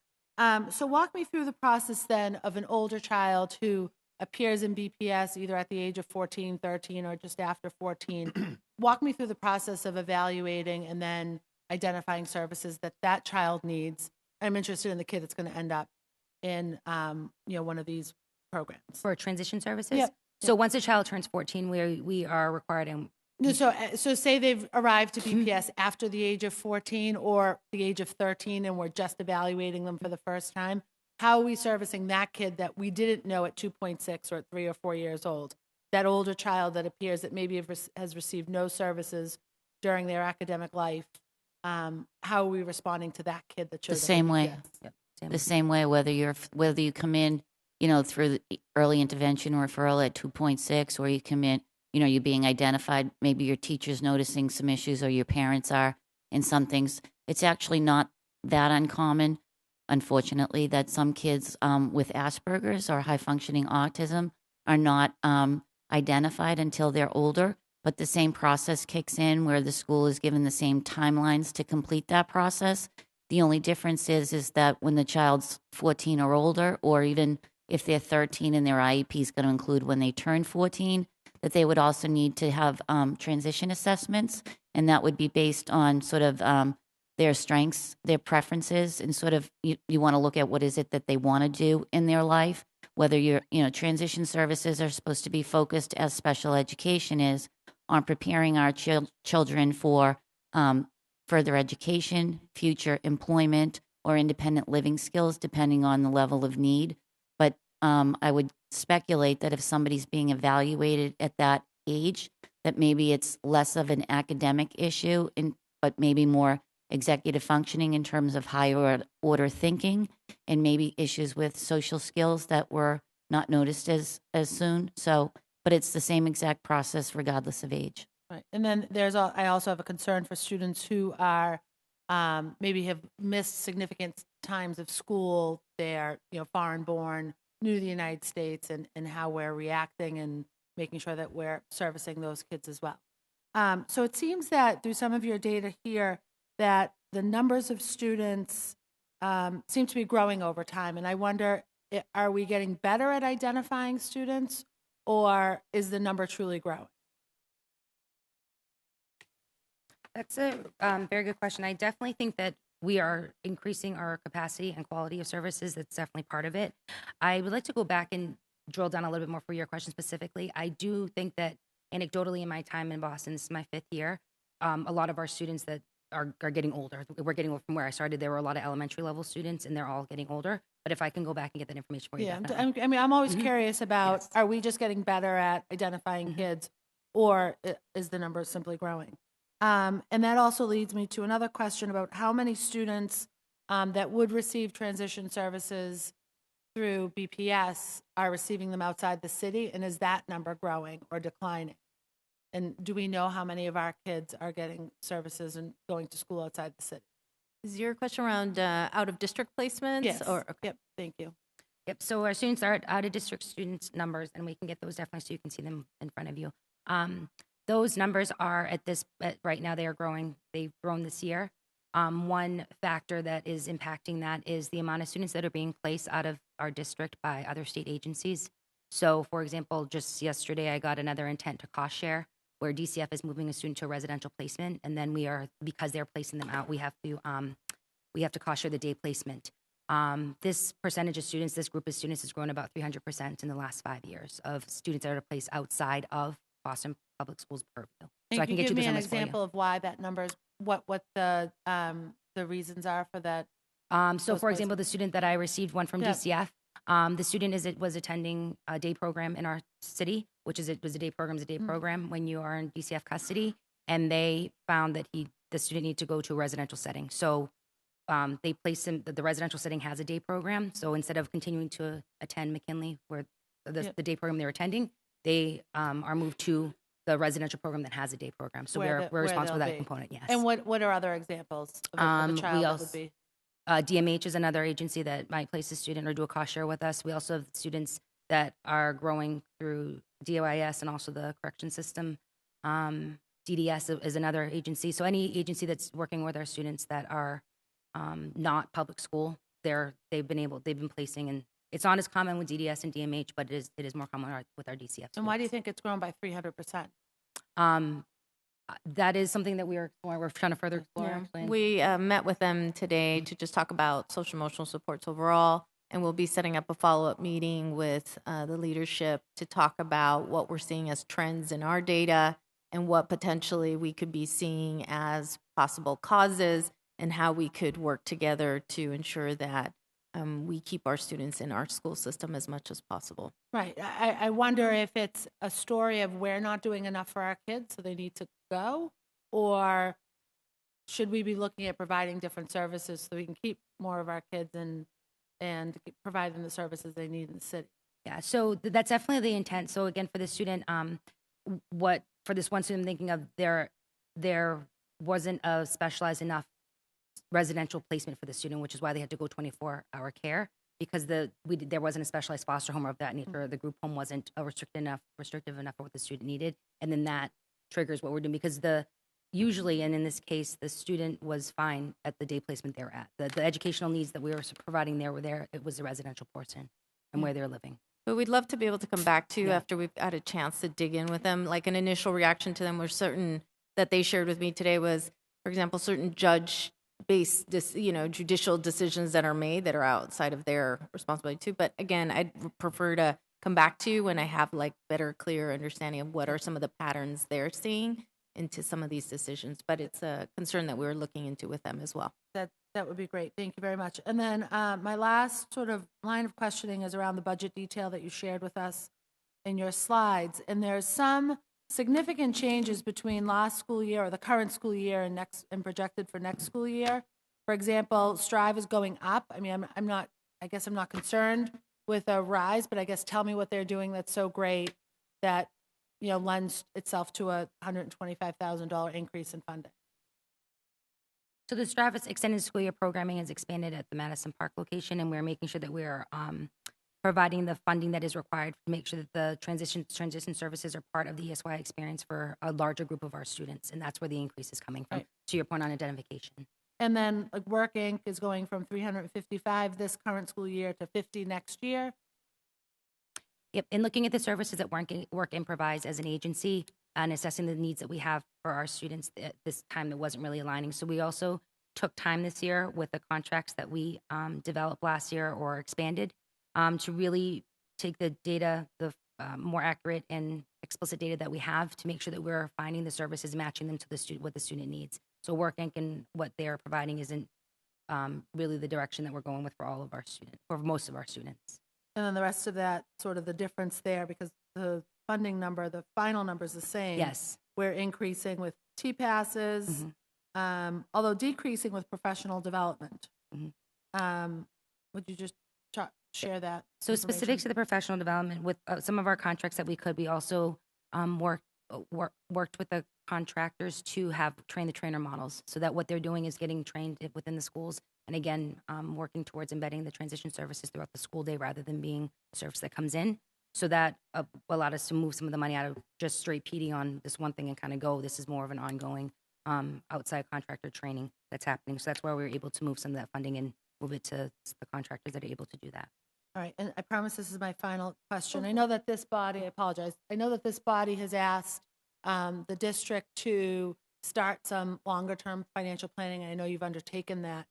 So walk me through the process then of an older child who appears in BPS either at the age of 14, 13, or just after 14. Walk me through the process of evaluating and then identifying services that child needs. I'm interested in the kid that's going to end up in one of these programs. For transition services? Yep. So once a child turns 14, we are required No, so say they've arrived to BPS after the age of 14 or the age of 13, and we're just evaluating them for the first time. How are we servicing that kid that we didn't know at 2.6 or at 3 or 4 years old? That older child that appears that maybe has received no services during their academic life. How are we responding to that kid that shows The same up way. at BPS? Yep. The same way, whether you come in, through the early intervention referral at 2.6, or you come in, you're being identified, maybe your teacher's noticing some issues or your parents are in some things. It's actually not that uncommon, unfortunately, that some kids with Asperger's or high-functioning autism are not identified until they're older, but the same process kicks in where the school is given the same timelines to complete that process. The only difference is that when the child's 14 or older, or even if they're 13 and their IEP is going to include when they turn 14, that they would also need to have transition assessments, and that would be based on sort of their strengths, their preferences, and sort of you want to look at what is it that they want to do in their life. Whether transition services are supposed to be focused, as special education is, on preparing our children for further education, future employment, or independent living skills, depending on the level of need. But I would speculate that if somebody's being evaluated at that age, that maybe it's less of an academic issue, but maybe more executive functioning in terms of higher order thinking, and maybe issues with social skills that were not noticed as soon. So, but it's the same exact process regardless of age. Right. And then I also have a concern for students who are maybe have missed significant times of school. They're, foreign born, new to the United States, and how we're reacting and making sure that we're servicing those kids as well. So it seems that through some of your data here, that the numbers of students seem to be growing over time. And I wonder, are we getting better at identifying students, or is the number truly growing? That's a very good question. I definitely think that we are increasing our capacity and quality of services. That's definitely part of it. I would like to go back and drill down a little bit more for your question specifically. I do think that anecdotally in my time in Boston, this is my 5th year, a lot of our students that are getting older. We're getting older from where I started. There were a lot of elementary level students, and they're all getting older. But if I can go back and get that information for you. Yeah, definitely. I'm always curious about, Yes. are we just getting better at identifying kids, or is the number simply growing? And that also leads me to another question about how many students that would receive transition services through BPS are receiving them outside the city, and is that number growing or declining? And do we know how many of our kids are getting services and going to school outside the city? Is your question around out-of-district placements? Yes. Okay. Yep. Thank you. Yep. So our students are out-of-district students numbers, and we can get those definitely so you can see them in front of you. Those numbers are right now, they are growing. They've grown this year. One factor that is impacting that is the amount of students that are being placed out of our district by other state agencies. So, for example, just yesterday, I got another intent to cost share where DCF is moving a student to a residential placement, and then because they're placing them out, we have to cost share the day placement. This percentage of students, this group of students, has grown about 300% in the last 5 years of students that are placed outside of Boston Public Schools purview. So I can get you give those me an numbers for you. example of why that number is, what the reasons are for that. So, for example, the student that I received one from Yeah. DCF, the student was attending a day program in our city, which was a day program when you are in DCF custody, and they found that the student needed to go to a residential setting. So they placed him. The residential setting has a day program, so instead of continuing to attend McKinley, where the day program they're attending, they are moved to the residential program that has a day program. So we're responsible for that component. Yes. And what are other examples of a We child that also- would be? DMH is another agency that might place a student or do a cost share with us. We also have students that are growing through DOIS and also the correction system. DDS is another agency. So any agency that's working with our students that are not public school, they've been placing, and it's not as common with DDS and DMH, but it is more common with our DCF students. And why do you think it's grown by 300%? That is something that we're trying to further explore. Yeah. Actually. We met with them today to just talk about social emotional supports overall, and we'll be setting up a follow-up meeting with the leadership to talk about what we're seeing as trends in our data and what potentially we could be seeing as possible causes and how we could work together to ensure that we keep our students in our school system as much as possible. Right. I wonder if it's a story of we're not doing enough for our kids, so they need to go, or should we be looking at providing different services so we can keep more of our kids and provide them the services they need in the city? Yeah, so that's definitely the intent. So again, for the student, for this one student I'm thinking of, there wasn't a specialized enough residential placement for the student, which is why they had to go 24-hour care, because there wasn't a specialized foster home of that nature. The group home wasn't restrictive enough for what the student needed, and then that triggers what we're doing, because usually, and in this case, the student was fine at the day placement they were at. The educational needs that we were providing there were there. It was a residential portion. and where they're living. But we'd love to be able to come back to you Yeah. after we've had a chance to dig in with them. Like an initial reaction to them was certain that they shared with me today was, for example, certain judge-based, judicial decisions that are made that are outside of their responsibility too. But again, I'd prefer to come back to you when I have like better, clear understanding of what are some of the patterns they're seeing into some of these decisions. But it's a concern that we're looking into with them as well. That would be great. Thank you very much. And then my last sort of line of questioning is around the budget detail that you shared with us in your slides. And there's some significant changes between last school year or the current school year and projected for next school year. For example, Strive is going up. I mean, I guess I'm not concerned with a rise, but I guess tell me what they're doing that's so great that, lends itself to a $125,000 increase in funding. So the Strive Extended School Year programming is expanded at the Madison Park location, and we're making sure that we're providing the funding that is required to make sure that the transition services are part of the ESY experience for a larger group of our students, and that's where the increase is coming from, Right. to your point on identification. And then like Work Inc. is going from 355 this current school year to 50 next year. Yep, and looking at the services that Work Inc. provides as an agency and assessing the needs that we have for our students at this time that wasn't really aligning. So we also took time this year with the contracts that we developed last year or expanded to really take the data, the more accurate and explicit data that we have to make sure that we're finding the services, matching them to the student, what the student needs. So Work Inc. and what they are providing isn't really the direction that we're going with for all of our students, for most of our students. And then the rest of that, sort of the difference there, because the funding number, the final number is the same. Yes. We're increasing with T-passes, although decreasing with professional development. Would you just share that? So specific to the professional development, with some of our contracts that we could, we also worked with the contractors to have train-the-trainer models, so that what they're doing is getting trained within the schools, and again, working towards embedding the transition services throughout the school day rather than being a service that comes in. So that allowed us to move some of the money out of just straight PD on this one thing and kind of go, this is more of an ongoing outside contractor training that's happening. So that's why we were able to move some of that funding and move it to the contractors that are able to do that. All right, and I promise this is my final question. I know that this body, I apologize, I know that this body has asked the district to start some longer-term financial planning, and I know you've undertaken that.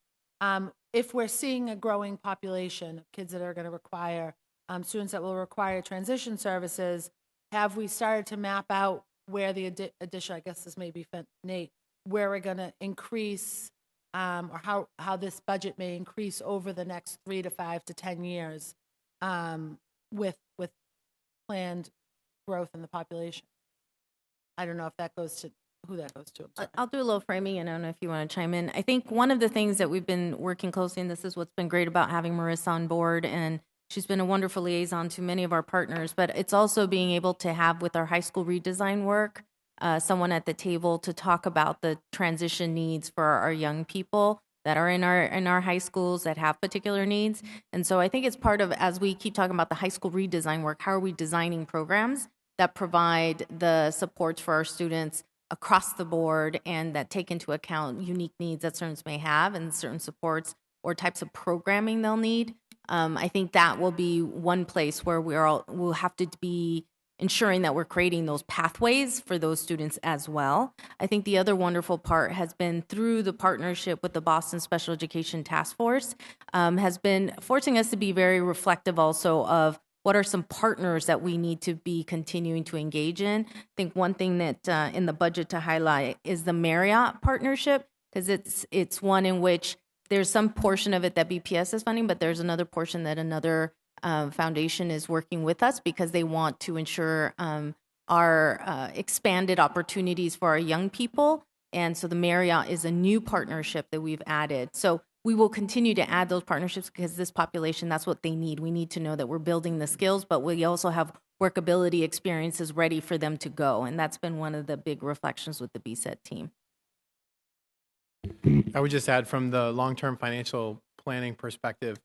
If we're seeing a growing population of kids that are going to require, students that will require transition services, have we started to map out where the addition, I guess this may be for Nate, where we're going to increase or how this budget may increase over the next 3 to 5 to 10 years with planned growth in the population? I don't know if that goes to who that goes to. I'll do a little framing, and I don't know if you want to chime in. I think one of the things that we've been working closely, and this is what's been great about having Marissa on board, and she's been a wonderful liaison to many of our partners, but it's also being able to have with our high school redesign work, someone at the table to talk about the transition needs for our young people that are in our high schools that have particular needs. And so I think it's part of, as we keep talking about the high school redesign work, how are we designing programs that provide the supports for our students across the board and that take into account unique needs that students may have and certain supports or types of programming they'll need. I think that will be one place where we'll have to be ensuring that we're creating those pathways for those students as well. I think the other wonderful part has been through the partnership with the Boston Special Education Task Force, has been forcing us to be very reflective also of what are some partners that we need to be continuing to engage in. I think one thing that in the budget to highlight is the Marriott partnership, because it's one in which there's some portion of it that BPS is funding, but there's another portion that another foundation is working with us because they want to ensure our expanded opportunities for our young people. And so the Marriott is a new partnership that we've added. So we will continue to add those partnerships because this population, that's what they need. We need to know that we're building the skills, but we also have workability experiences ready for them to go. And that's been one of the big reflections with the BSET team. I would just add from the long-term financial planning perspective,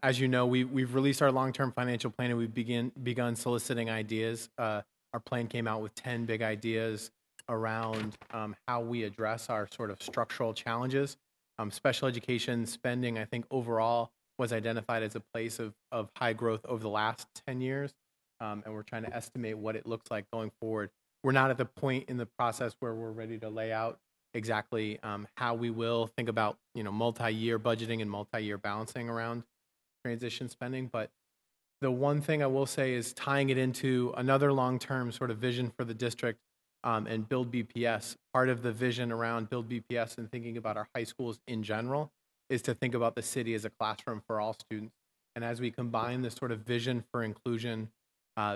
as you know, we've released our long-term financial plan and we've begun soliciting ideas. Our plan came out with 10 big ideas around how we address our sort of structural challenges. Special education spending, I think overall, was identified as a place of high growth over the last 10 years, and we're trying to estimate what it looks like going forward. We're not at the point in the process where we're ready to lay out exactly how we will think about multi-year budgeting and multi-year balancing around transition spending. But the one thing I will say is tying it into another long-term sort of vision for the district and Build BPS. Part of the vision around Build BPS and thinking about our high schools in general is to think about the city as a classroom for all students. And as we combine this sort of vision for inclusion,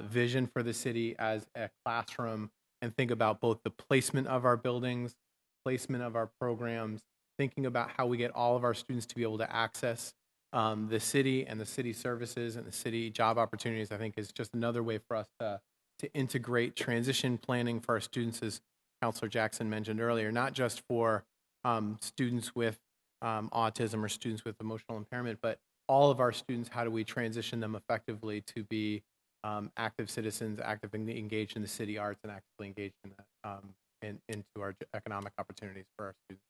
vision for the city as a classroom, and think about both the placement of our buildings, placement of our programs, thinking about how we get all of our students to be able to access the city and the city services and the city job opportunities, I think is just another way for us to integrate transition planning for our students, as Counselor Jackson mentioned earlier, not just for students with autism or students with emotional impairment, but all of our students. How do we transition them effectively to be active citizens, actively engaged in the city arts, and actively engaged in that into our economic opportunities for our students?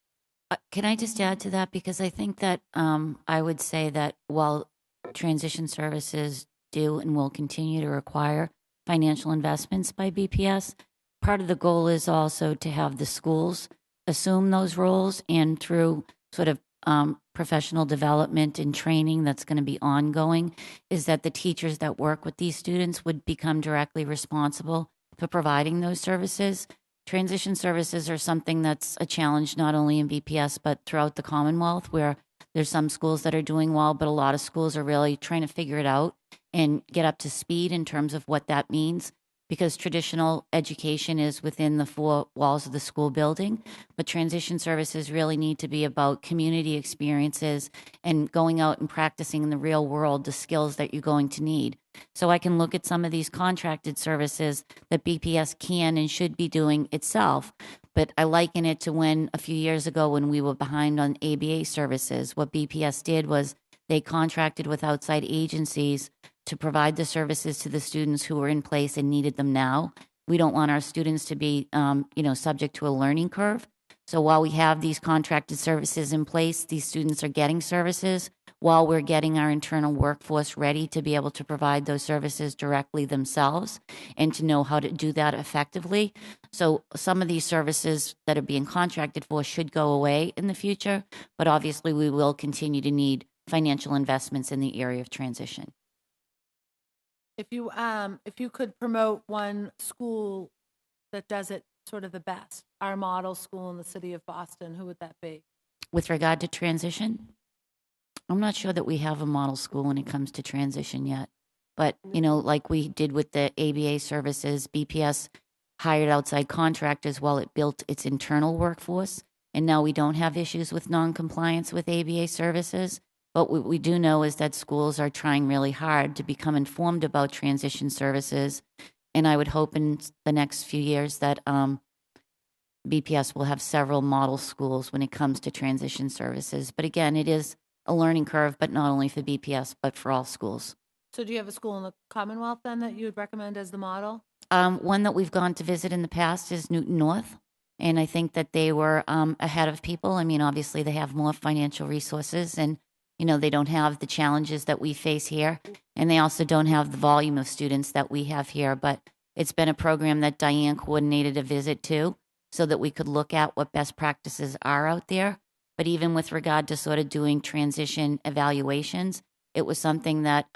Can I just add to that? Because I think that I would say that while transition services do and will continue to require financial investments by BPS, part of the goal is also to have the schools assume those roles, and through sort of professional development and training that's going to be ongoing, is that the teachers that work with these students would become directly responsible for providing those services. Transition services are something that's a challenge not only in BPS but throughout the Commonwealth, where there's some schools that are doing well, but a lot of schools are really trying to figure it out and get up to speed in terms of what that means, because traditional education is within the four walls of the school building, but transition services really need to be about community experiences and going out and practicing in the real world the skills that you're going to need. So I can look at some of these contracted services that BPS can and should be doing itself, but I liken it to when a few years ago when we were behind on ABA services. What BPS did was they contracted with outside agencies to provide the services to the students who were in place and needed them now. We don't want our students to be, subject to a learning curve. So while we have these contracted services in place, these students are getting services while we're getting our internal workforce ready to be able to provide those services directly themselves and to know how to do that effectively. So some of these services that are being contracted for should go away in the future, but obviously we will continue to need financial investments in the area of transition. If you could promote one school that does it sort of the best, our model school in the city of Boston, who would that be? With regard to transition, I'm not sure that we have a model school when it comes to transition yet. But, like we did with the ABA services, BPS hired outside contractors while it built its internal workforce. And now we don't have issues with non-compliance with ABA services. But what we do know is that schools are trying really hard to become informed about transition services. And I would hope in the next few years that BPS will have several model schools when it comes to transition services. But again, it is a learning curve, but not only for BPS, but for all schools. So do you have a school in the Commonwealth then that you would recommend as the model? One that we've gone to visit in the past is Newton North. And I think that they were ahead of people. I mean, obviously they have more financial resources and they don't have the challenges that we face here, and they also don't have the volume of students that we have here. But it's been a program that Diane coordinated a visit to so that we could look at what best practices are out there. But even with regard to sort of doing transition evaluations, it was something that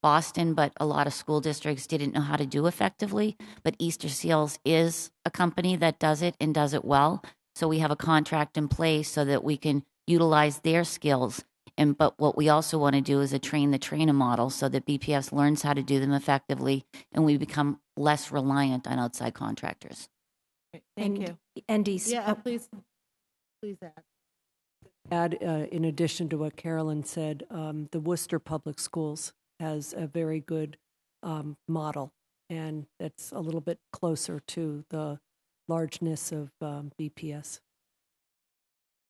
Boston, but a lot of school districts didn't know how to do effectively. But Easter Seals is a company that does it and does it well. So we have a contract in place so that we can utilize their skills. But what we also want to do is a train-the-trainer model so that BPS learns how to do them effectively and we become less reliant on outside contractors. Thank you. Andy, Yeah, please add, in addition to what Carolyn said, the Worcester Public Schools has a very good model, and it's a little bit closer to the largeness of BPS.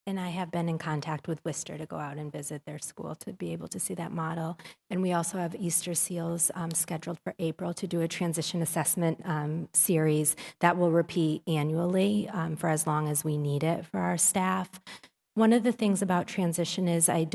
And I have been in contact with Worcester to go out and visit their school to be able to see that model. And we also have Easter Seals scheduled for April to do a transition assessment series that will repeat annually for as long as we need it for our staff. One of the things about transition is I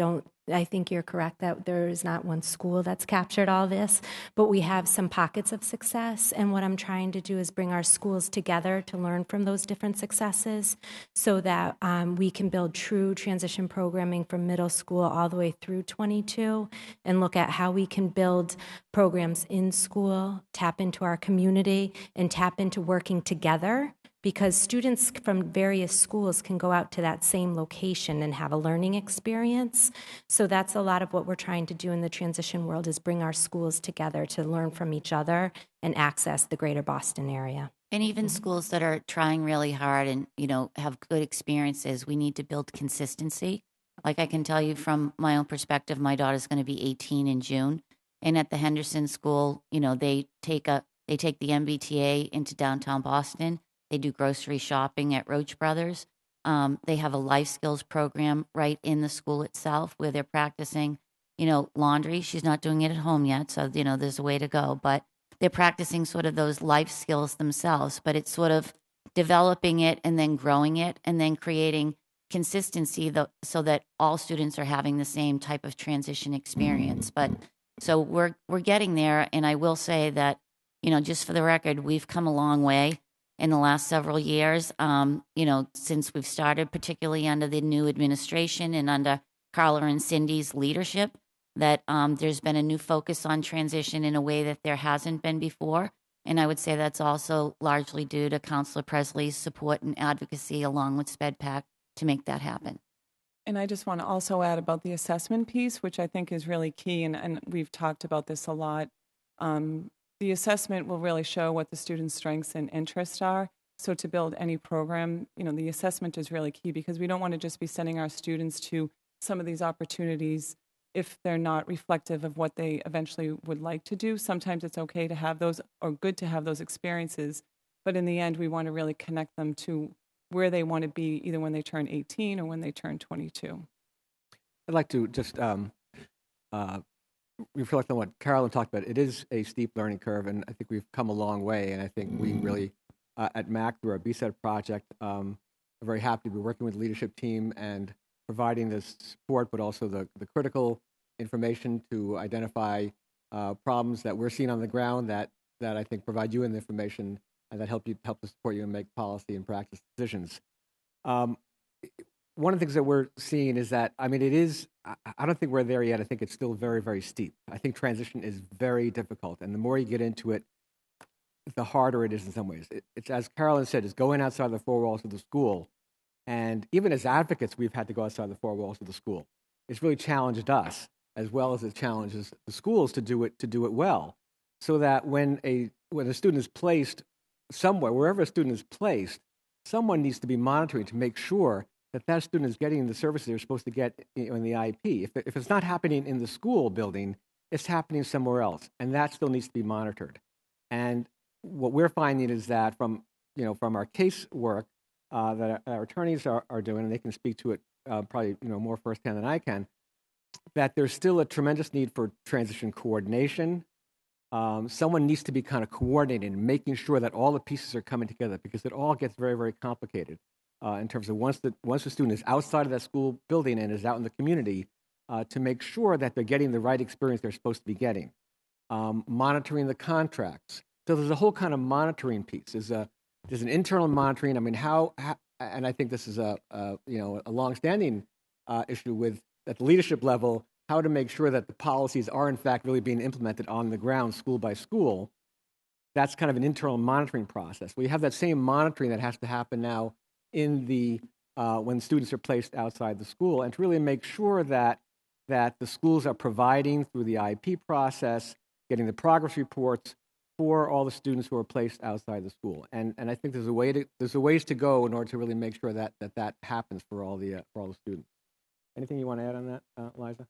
think you're correct that there is not one school that's captured all this, but we have some pockets of success. And what I'm trying to do is bring our schools together to learn from those different successes so that we can build true transition programming from middle school all the way through 22 and look at how we can build programs in school, tap into our community, and tap into working together, because students from various schools can go out to that same location and have a learning experience. So that's a lot of what we're trying to do in the transition world, is bring our schools together to learn from each other and access the greater Boston area. And even schools that are trying really hard and, have good experiences, we need to build consistency. Like I can tell you from my own perspective, my daughter's going to be 18 in June. And at the Henderson School, they take the MBTA into downtown Boston. They do grocery shopping at Roach Brothers. They have a life skills program right in the school itself where they're practicing, laundry. She's not doing it at home yet, so, there's a way to go. But they're practicing sort of those life skills themselves. But it's sort of developing it and then growing it and then creating consistency so that all students are having the same type of transition experience. But so we're getting there. And I will say that, just for the record, we've come a long way in the last several years, since we've started, particularly under the new administration and under Carla and Cindy's leadership, that there's been a new focus on transition in a way that there hasn't been before. And I would say that's also largely due to Councilor Presley's support and advocacy along with SPEDPAC to make that happen. And I just want to also add about the assessment piece, which I think is really key, and we've talked about this a lot. The assessment will really show what the students' strengths and interests are. So to build any program, the assessment is really key, because we don't want to just be sending our students to some of these opportunities if they're not reflective of what they eventually would like to do. Sometimes it's okay to have those, or good to have those experiences, but in the end, we want to really connect them to where they want to be, either when they turn 18 or when they turn 22. I'd like to just reflect on what Carolyn talked about. It is a steep learning curve, and I think we've come a long way. And I think we really, at MAC, through our BSET project, are very happy to be working with the leadership team and providing this support, but also the critical information to identify problems that we're seeing on the ground that I think provide you in the information and that help to support you and make policy and practice decisions. One of the things that we're seeing is that, I don't think we're there yet. I think it's still very, very steep. I think transition is very difficult. And the more you get into it, the harder it is in some ways. It's, as Carolyn said, is going outside the four walls of the school. And even as advocates, we've had to go outside the four walls of the school. It's really challenged us, as well as it challenges the schools to do it well. So that when a student is placed somewhere, wherever a student is placed, someone needs to be monitoring to make sure that student is getting the services they're supposed to get in the IEP. If it's not happening in the school building, it's happening somewhere else, and that still needs to be monitored. And what we're finding is that from our case work that our attorneys are doing, and they can speak to it probably more firsthand than I can, that there's still a tremendous need for transition coordination. Someone needs to be kind of coordinating and making sure that all the pieces are coming together, because it all gets very, very complicated in terms of once the student is outside of that school building and is out in the community, to make sure that they're getting the right experience they're supposed to be getting. Monitoring the contracts. So there's a whole kind of monitoring piece. There's an internal monitoring. How and I think this is a longstanding issue at the leadership level, how to make sure that the policies are in fact really being implemented on the ground, school by school. That's kind of an internal monitoring process. We have that same monitoring that has to happen now in the when students are placed outside the school, and to really make sure that the schools are providing through the IEP process, getting the progress reports for all the students who are placed outside the school. And I think there's a ways to go in order to really make sure that happens for all the students. Anything you want to add on that, Liza?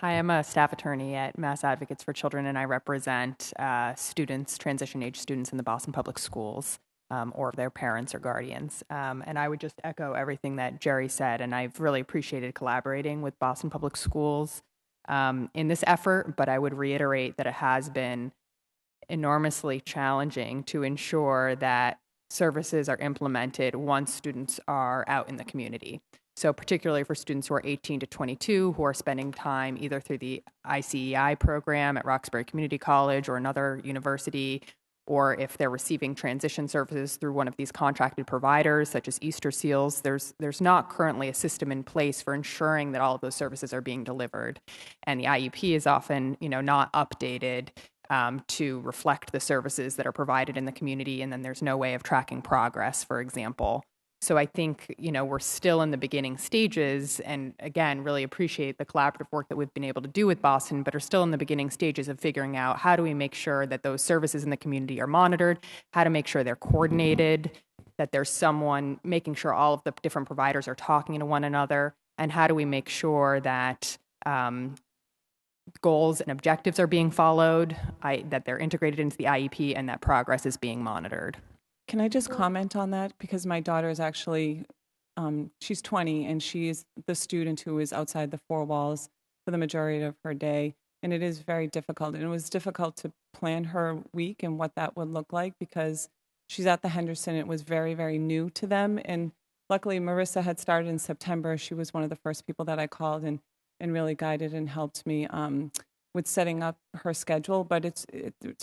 Hi, I'm a staff attorney at Mass Advocates for Children, and I represent students, transition-age students in the Boston Public Schools, or their parents or guardians. And I would just echo everything that Jerry said, and I've really appreciated collaborating with Boston Public Schools in this effort, but I would reiterate that it has been enormously challenging to ensure that services are implemented once students are out in the community. So particularly for students who are 18 to 22 who are spending time either through the ICEI program at Roxbury Community College or another university, or if they're receiving transition services through one of these contracted providers such as Easter Seals, there's not currently a system in place for ensuring that all of those services are being delivered. And the IEP is often, not updated to reflect the services that are provided in the community, and then there's no way of tracking progress, for example. So I think, we're still in the beginning stages, and again, really appreciate the collaborative work that we've been able to do with Boston, but are still in the beginning stages of figuring out how do we make sure that those services in the community are monitored, how to make sure they're coordinated, that there's someone making sure all of the different providers are talking to one another, and how do we make sure that goals and objectives are being followed, that they're integrated into the IEP, and that progress is being monitored. Can I just comment on that? Because my daughter is actually, she's 20, and she's the student who is outside the four walls for the majority of her day. And it is very difficult. And it was difficult to plan her week and what that would look like because she's at the Henderson. It was very, very new to them. And luckily, Marissa had started in September. She was one of the first people that I called and really guided and helped me with setting up her schedule. But it's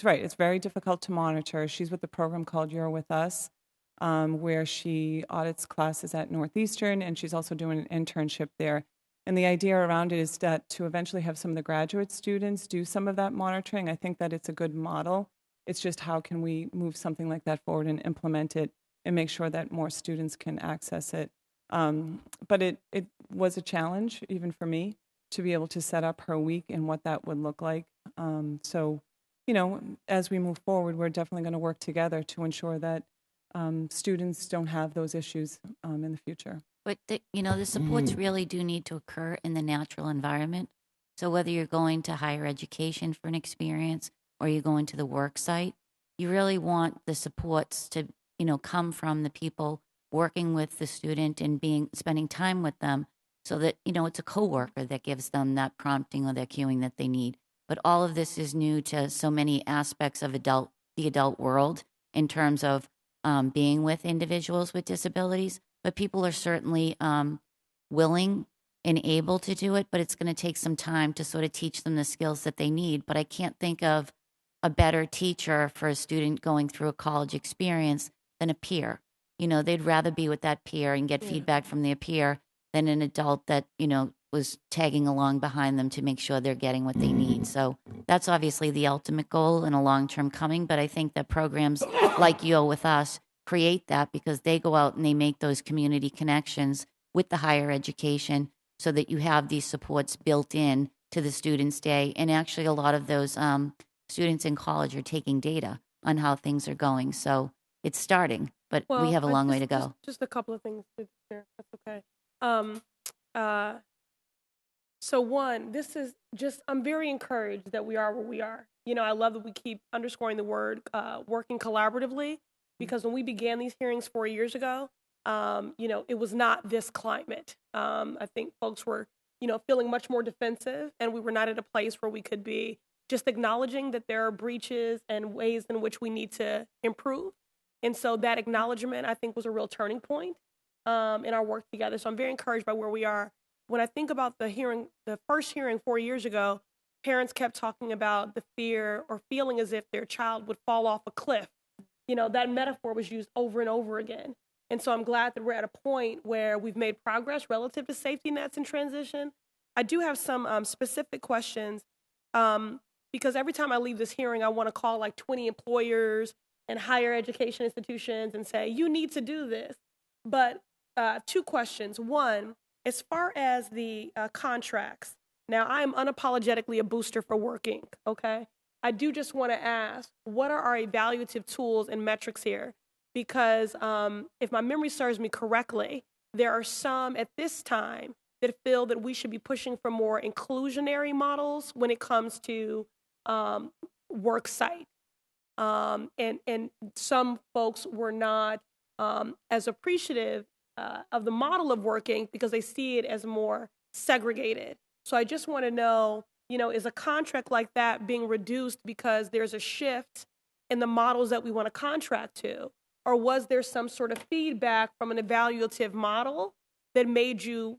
right. It's very difficult to monitor. She's with the program called You're With Us, where she audits classes at Northeastern, and she's also doing an internship there. And the idea around it is that to eventually have some of the graduate students do some of that monitoring. I think that it's a good model. It's just how can we move something like that forward and implement it and make sure that more students can access it. But it was a challenge, even for me, to be able to set up her week and what that would look like. So, as we move forward, we're definitely going to work together to ensure that students don't have those issues in the future. But the supports really do need to occur in the natural environment. So whether you're going to higher education for an experience or you're going to the work site, you really want the supports to, come from the people working with the student and spending time with them so that, it's a coworker that gives them that prompting or that cueing that they need. But all of this is new to so many aspects of the adult world in terms of being with individuals with disabilities. But people are certainly willing and able to do it, but it's going to take some time to sort of teach them the skills that they need. But I can't think of a better teacher for a student going through a college experience than a peer. They'd rather be with that peer and get feedback from their peer than an adult that, was tagging along behind them to make sure they're getting what they need. So that's obviously the ultimate goal and a long-term coming, but I think that programs like You're With Us create that because they go out and they make those community connections with the higher education so that you have these supports built in to the student's day. And actually a lot of those students in college are taking data on how things are going. So it's starting, but we have a long way to go. Just a couple of things to share. That's okay. So one, this is just, I'm very encouraged that we are where we are. I love that we keep underscoring the word working collaboratively, because when we began these hearings 4 years ago, it was not this climate. I think folks were, feeling much more defensive, and we were not at a place where we could be just acknowledging that there are breaches and ways in which we need to improve. And so that acknowledgement, I think, was a real turning point in our work together. So I'm very encouraged by where we are. When I think about the first hearing 4 years ago, parents kept talking about the fear or feeling as if their child would fall off a cliff. That metaphor was used over and over again. And so I'm glad that we're at a point where we've made progress relative to safety nets in transition. I do have some specific questions because every time I leave this hearing, I want to call like 20 employers and higher education institutions and say, you need to do this. But two questions. One, as far as the contracts, now I am unapologetically a booster for working, okay? I do just want to ask, what are our evaluative tools and metrics here? Because if my memory serves me correctly, there are some at this time that feel that we should be pushing for more inclusionary models when it comes to work site. And some folks were not as appreciative of the model of working because they see it as more segregated. So I just want to know, is a contract like that being reduced because there's a shift in the models that we want to contract to? or was there some sort of feedback from an evaluative model that made you,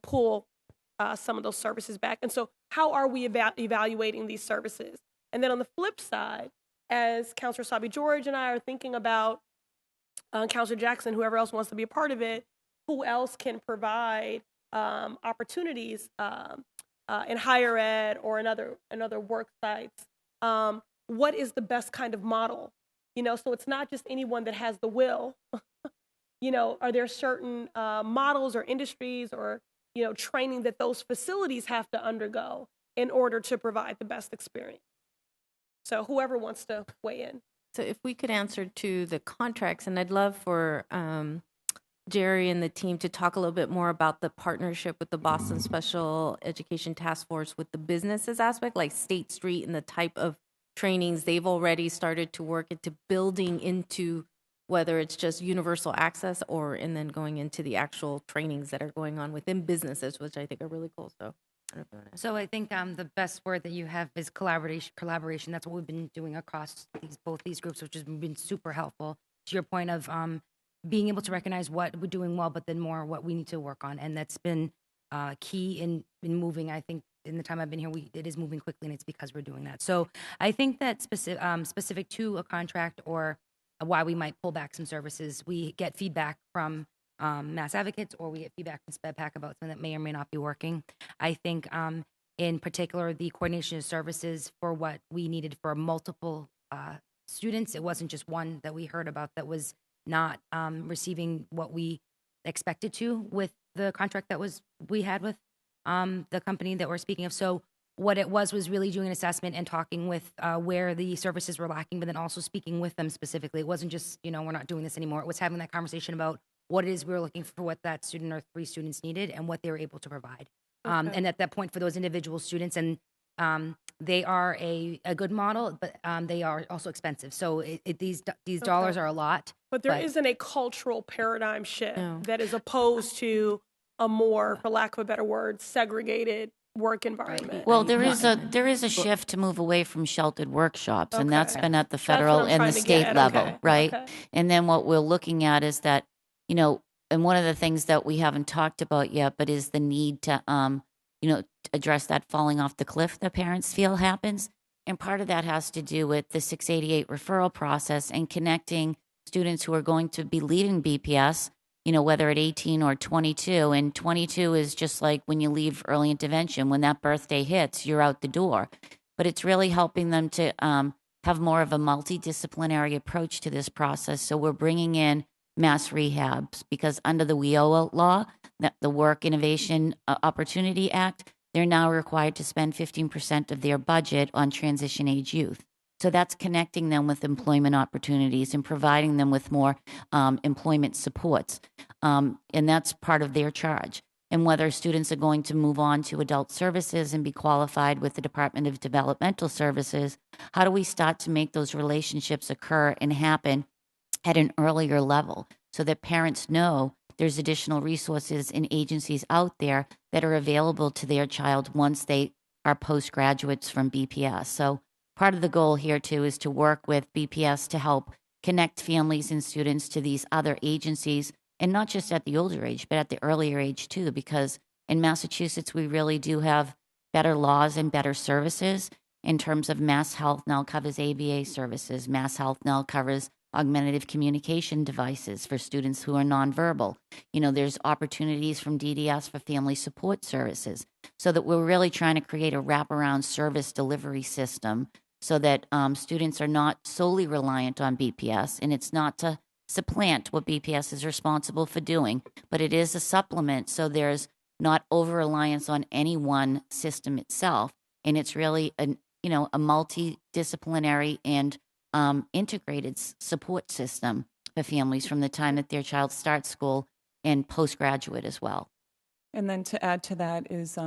pull some of those services back? And so how are we evaluating these services? And then on the flip side, as Counselor Sabi George and I are thinking about Counselor Jackson, whoever else wants to be a part of it, who else can provide opportunities in higher ed or in other work sites? What is the best kind of model? So it's not just anyone that has the will. Are there certain models or industries or training that those facilities have to undergo in order to provide the best experience? So whoever wants to weigh in. So if we could answer to the contracts, and I'd love for Jerry and the team to talk a little bit more about the partnership with the Boston Special Education Task Force with the businesses aspect, like State Street and the type of trainings they've already started to work into building into, whether it's just universal access and then going into the actual trainings that are going on within businesses, which I think are really cool. So I think the best word that you have is collaboration. That's what we've been doing across both these groups, which has been super helpful. To your point of being able to recognize what we're doing well, but then more what we need to work on. And that's been key in moving. I think in the time I've been here, it is moving quickly, and it's because we're doing that. So I think that specific to a contract or why we might pull back some services, we get feedback from Mass Advocates, or we get feedback from SpedPAC about something that may or may not be working. I think in particular, the coordination of services for what we needed for multiple students, it wasn't just one that we heard about that was not receiving what we expected to with the contract that we had with the company that we're speaking of. So what it was really doing an assessment and talking with where the services were lacking, but then also speaking with them specifically. It wasn't just, we're not doing this anymore. It was having that conversation about what it is we were looking for, what that student or 3 students needed, and what they were able to provide. Okay. And at that point, for those individual students, and they are a good model, but they are also expensive. So these dollars are a lot. But there isn't a cultural paradigm shift that is opposed to a more, for lack of a better word, segregated work environment. Well, there is a shift to move away from sheltered workshops, and that's been at the federal and the state level, right? Okay. And then what we're looking at is that, and one of the things that we haven't talked about yet, but is the need to, address that falling off the cliff that parents feel happens. And part of that has to do with the 688 referral process and connecting students who are going to be leaving BPS, whether at 18 or 22. And 22 is just like when you leave early intervention. When that birthday hits, you're out the door. But it's really helping them to have more of a multidisciplinary approach to this process. So we're bringing in mass rehabs because under the WIOA law, the Work Innovation Opportunity Act, they're now required to spend 15% of their budget on transition age youth. So that's connecting them with employment opportunities and providing them with more employment supports. And that's part of their charge. And whether students are going to move on to adult services and be qualified with the Department of Developmental Services, how do we start to make those relationships occur and happen at an earlier level so that parents know there's additional resources and agencies out there that are available to their child once they are postgraduates from BPS. So part of the goal here too is to work with BPS to help connect families and students to these other agencies, and not just at the older age, but at the earlier age too, because in Massachusetts, we really do have better laws and better services in terms of Mass Health now covers ABA services. Mass Health now covers augmentative communication devices for students who are nonverbal. There's opportunities from DDS for family support services, so that we're really trying to create a wraparound service delivery system so that students are not solely reliant on BPS, and it's not to supplant what BPS is responsible for doing, but it is a supplement, so there's not over-reliance on any one system itself, and it's really a multidisciplinary and integrated support system for families from the time that their child starts school and postgraduate as well. And then to add to that is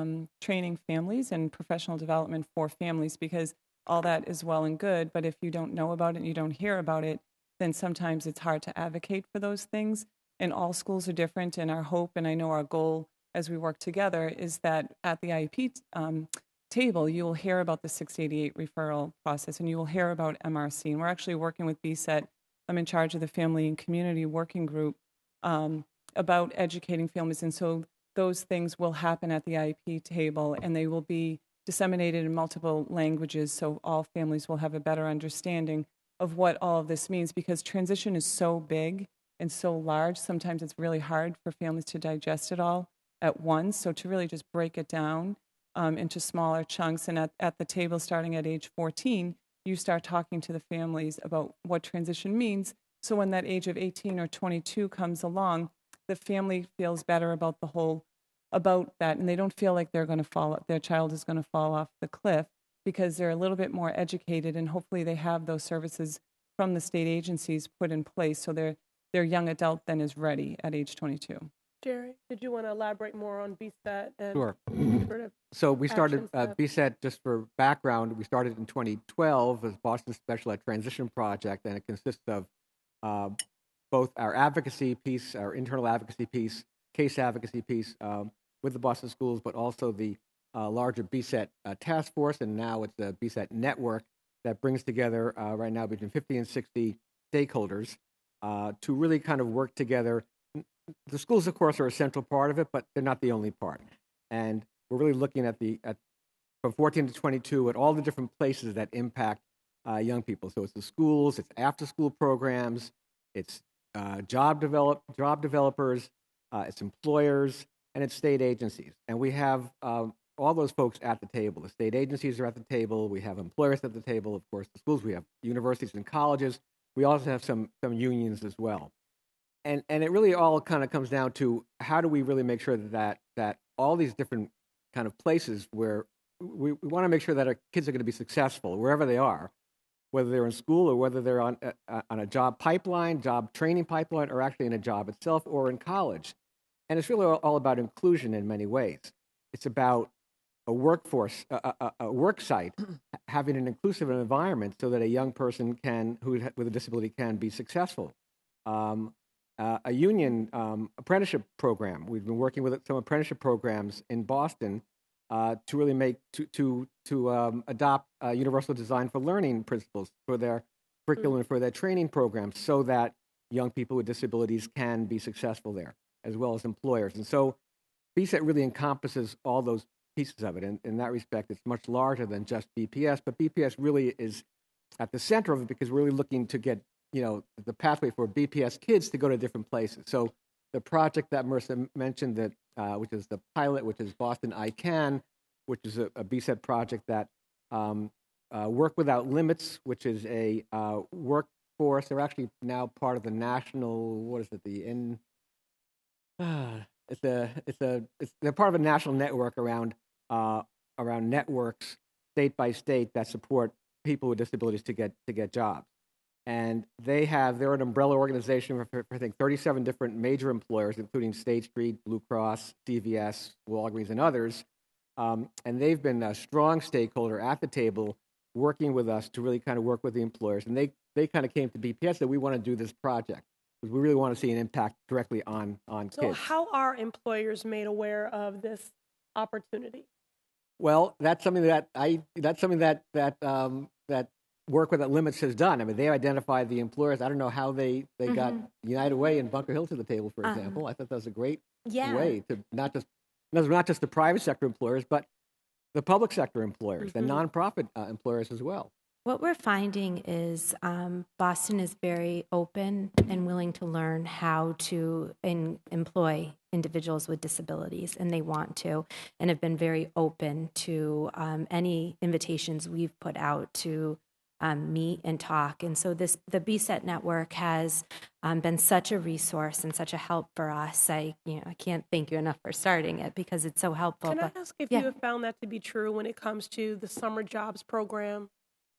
training families and professional development for families, because all that is well and good, but if you don't know about it and you don't hear about it, then sometimes it's hard to advocate for those things. And all schools are different, and our hope, and I know our goal as we work together, is that at the IEP table, you will hear about the 688 referral process, and you will hear about MRC. And we're actually working with BSET I'm in charge of the Family and Community Working Group about educating families. And so those things will happen at the IEP table, and they will be disseminated in multiple languages so all families will have a better understanding of what all of this means, because transition is so big and so large. Sometimes it's really hard for families to digest it all at once. So to really just break it down into smaller chunks, and at the table starting at age 14, you start talking to the families about what transition means. So when that age of 18 or 22 comes along, the family feels better about that, and they don't feel like their child is going to fall off the cliff, because they're a little bit more educated, and hopefully they have those services from the state agencies put in place, so their young adult then is ready at age 22. Jerry, did you want to elaborate more on BSET and Sure. sort of So we started action steps? BSET, just for background, we started in 2012 as Boston Special Ed Transition Project, and it consists of both our advocacy piece, our internal advocacy piece, case advocacy piece with the Boston schools, but also the larger BSET task force, and now it's the BSET network that brings together right now between 50 and 60 stakeholders to really kind of work together. The schools, of course, are a central part of it, but they're not the only part. And we're really looking at from 14 to 22 at all the different places that impact young people. So it's the schools, it's after-school programs, it's job developers, it's employers, and it's state agencies. And we have all those folks at the table. The state agencies are at the table. We have employers at the table. Of course, the schools. We have universities and colleges. We also have some unions as well. And it really all kind of comes down to how do we really make sure that all these different kind of places where we want to make sure that our kids are going to be successful wherever they are, whether they're in school or whether they're on a job pipeline, job training pipeline, or actually in a job itself or in college. And it's really all about inclusion in many ways. It's about a workforce, a work site, having an inclusive environment so that a young person with a disability can be successful. A union apprenticeship program. We've been working with some apprenticeship programs in Boston to really adopt universal design for learning principles for their curriculum and for their training programs, so that young people with disabilities can be successful there, as well as employers. And so BSET really encompasses all those pieces of it. And in that respect, it's much larger than just BPS, but BPS really is at the center of it, because we're really looking to get the pathway for BPS kids to go to different places. So the project that Marissa mentioned, which is the pilot, which is Boston I Can, which is a BSET project that Work Without Limits, which is a workforce. They're actually now part of the national, they're part of a national network around networks state by state that support people with disabilities to get jobs. And they're an umbrella organization for I think 37 different major employers, including State Street, Blue Cross, CVS, Walgreens, and others. And they've been a strong stakeholder at the table, working with us to really kind of work with the employers. And they kind of came to BPS that we want to do this project, because we really want to see an impact directly on kids. So how are employers made aware of this opportunity? Well, that's something that Work Without Limits has done. I mean, they identified the employers. I don't know how they got United Way and Bunker Hill to the table, for example. I thought that was a great way to not just the private sector employers, but the public sector employers and nonprofit employers as well. What we're finding is Boston is very open and willing to learn how to employ individuals with disabilities, and they want to, and have been very open to any invitations we've put out to meet and talk. And so the BSET network has been such a resource and such a help for us. I can't thank you enough for starting it, because it's so helpful. Can I ask if you have found that to be true when it comes to the summer jobs program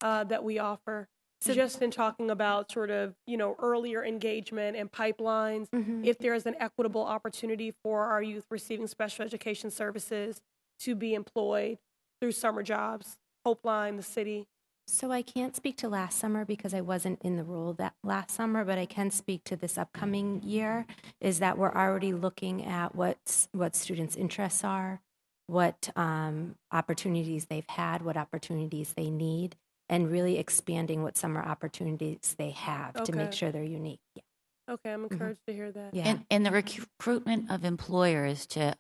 that we offer? So just in talking about sort of, earlier engagement and pipelines, if there's an equitable opportunity for our youth receiving special education services to be employed through summer jobs, Hopeline, the city. So I can't speak to last summer because I wasn't in the role that last summer, but I can speak to this upcoming year, is that we're already looking at what students' interests are, what opportunities they've had, what opportunities they need. and really expanding what summer opportunities they have to make Okay. sure they're unique. Yeah. Okay, I'm encouraged to hear that. Yeah. And the recruitment of employers to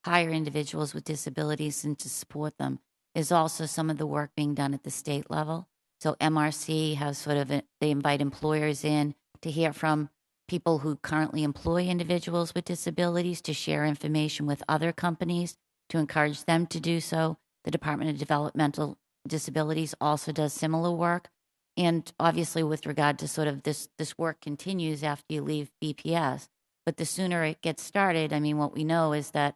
hire individuals with disabilities and to support them is also some of the work being done at the state level. So MRC has they invite employers in to hear from people who currently employ individuals with disabilities to share information with other companies to encourage them to do so. The Department of Developmental Disabilities also does similar work. And obviously, with regard to sort of this work continues after you leave BPS, but the sooner it gets started, I mean, what we know is that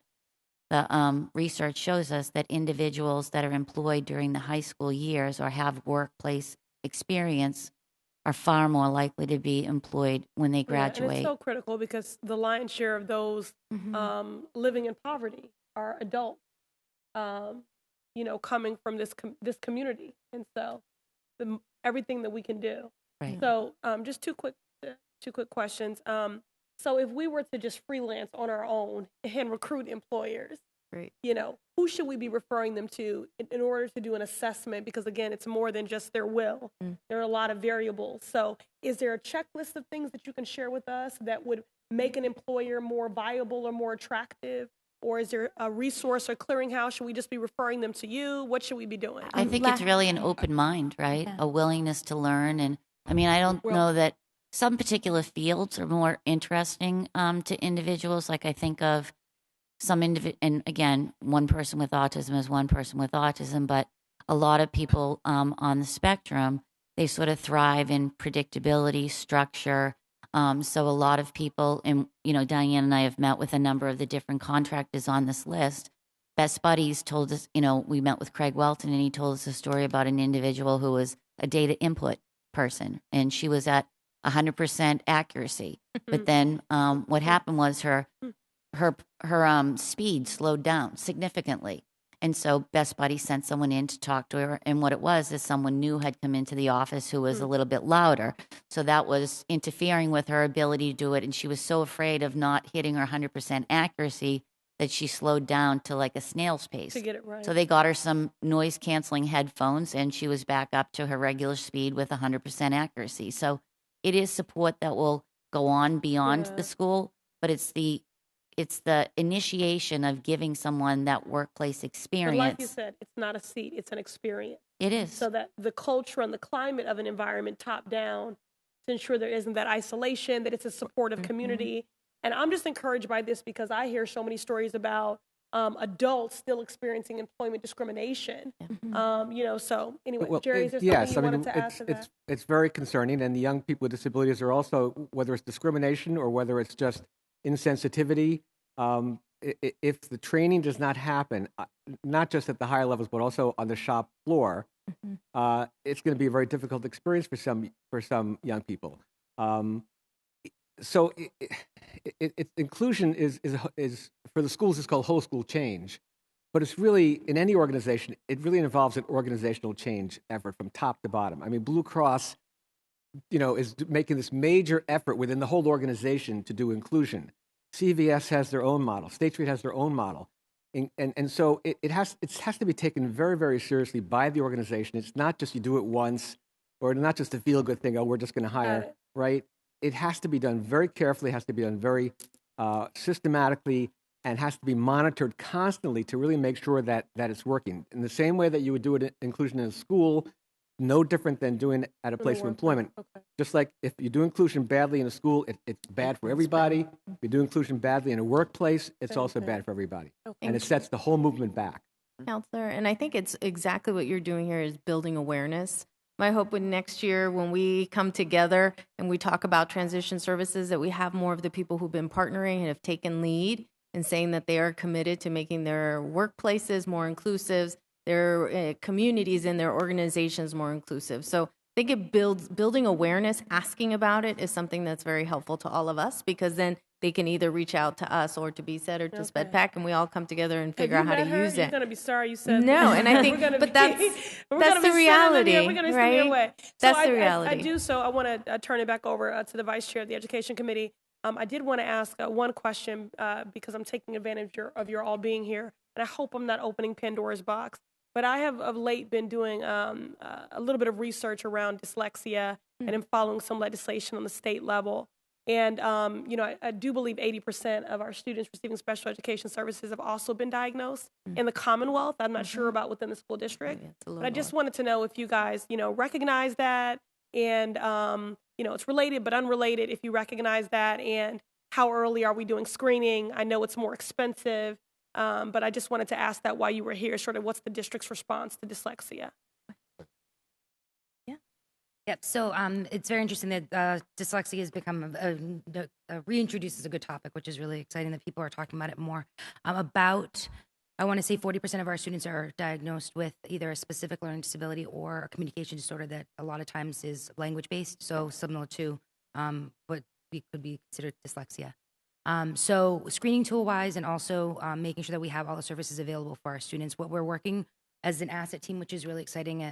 the research shows us that individuals that are employed during the high school years or have workplace experience are far more likely to be employed when they Yeah, and graduate. it's so critical because the lion's share of those living in poverty are adults, coming from this community, and so everything that we can do. Right. So, just two quick questions. So, if we were to just freelance on our own and recruit employers, Great. who should we be referring them to in order to do an assessment? Because again, it's more than just their will. There are a lot of variables. So, is there a checklist of things that you can share with us that would make an employer more viable or more attractive? Or is there a resource or clearinghouse? Should we just be referring them to you? What should we be doing? I think it's really an open mind, right? Yeah. A willingness to learn. And I mean, I don't know that some particular fields are more interesting to individuals. Like I think of some and again, one person with autism is one person with autism, but a lot of people on the spectrum, they sort of thrive in predictability, structure. So a lot of people, and Diane and I have met with a number of the different contractors on this list. Best Buddies told us, we met with Craig Welton, and he told us a story about an individual who was a data input person, and she was at 100% accuracy. But then what happened was her speed slowed down significantly. And so Best Buddy sent someone in to talk to her. And what it was is someone new had come into the office who was a little bit louder. So that was interfering with her ability to do it. And she was so afraid of not hitting her 100% accuracy that she slowed down to like a snail's pace. To get it right. So they got her some noise canceling headphones and she was back up to her regular speed with 100% accuracy. So it is support that will go on beyond the school, but it's the initiation of giving someone that workplace experience. But like you said, it's not a seat, it's an experience. It is. So that the culture and the climate of an environment top down to ensure there isn't that isolation, that it's a supportive community. And I'm just encouraged by this because I hear so many stories about adults still experiencing employment discrimination. So anyway, Jerry, is there something you wanted to add to that? It's very concerning, and the young people with disabilities are also, whether it's discrimination or whether it's just insensitivity, if the training does not happen, not just at the higher levels, but also on the shop floor, it's going to be a very difficult experience for some young people. So inclusion is for the schools, it's called whole school change, but it's really, in any organization, it really involves an organizational change effort from top to bottom. I mean, Blue Cross, is making this major effort within the whole organization to do inclusion. CVS has their own model. State Street has their own model. And so it has to be taken very, very seriously by the organization. It's not just you do it once, or not just a feel-good thing, we're just going to hire, right? It has to be done very carefully, has to be done very systematically, and has to be monitored constantly to really make sure that it's working. In the same way that you would do it inclusion in a school, no different than doing it at a place of employment. Okay. Just like if you do inclusion badly in a school, it's bad for everybody. If you do inclusion badly in a workplace, it's also bad for everybody. Okay. And it sets the whole movement back. Counselor, and I think it's exactly what you're doing here is building awareness. My hope would next year when we come together and we talk about transition services that we have more of the people who've been partnering and have taken lead and saying that they are committed to making their workplaces more inclusive, their communities and their organizations more inclusive. So I think it building awareness, asking about it is something that's very helpful to all of us because then they can either reach out to us or to BSET or to SPEDPAC and we all come together and figure out how to use it. You're going to be sorry you said no, and I think, but that's the reality, right? That's the reality. I do, so I want to turn it back over to the Vice Chair of the Education Committee. I did want to ask one question because I'm taking advantage of your all being here, and I hope I'm not opening Pandora's box. but I have of late been doing a little bit of research around dyslexia and am following some legislation on the state level. And, I do believe 80% of our students receiving special education services have also been diagnosed in the Commonwealth. I'm not sure about within the school district, but I just wanted to know if you guys, recognize that and, it's related but unrelated if you recognize that, and how early are we doing screening? I know it's more expensive, but I just wanted to ask that while you were here, sort of what's the district's response to dyslexia? Yep. So it's very interesting that dyslexia has become reintroduced as a good topic, which is really exciting that people are talking about it more. I want to say 40% of our students are diagnosed with either a specific learning disability or a communication disorder that a lot of times is language-based, so similar to what could be considered dyslexia. So screening tool-wise and also making sure that we have all the services available for our students. What we're working as an asset team, which is really exciting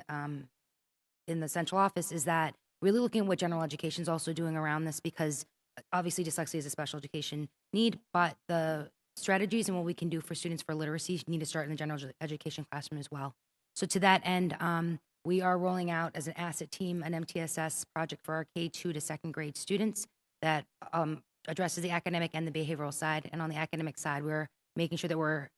in the central office, is that really looking at what general education is also doing around this, because obviously dyslexia is a special education need, but the strategies and what we can do for students for literacy need to start in the general education classroom as well. So to that end, we are rolling out as an asset team an MTSS project for our K-2 to second grade students that addresses the academic and the behavioral side. And on the academic side, we're making sure that we're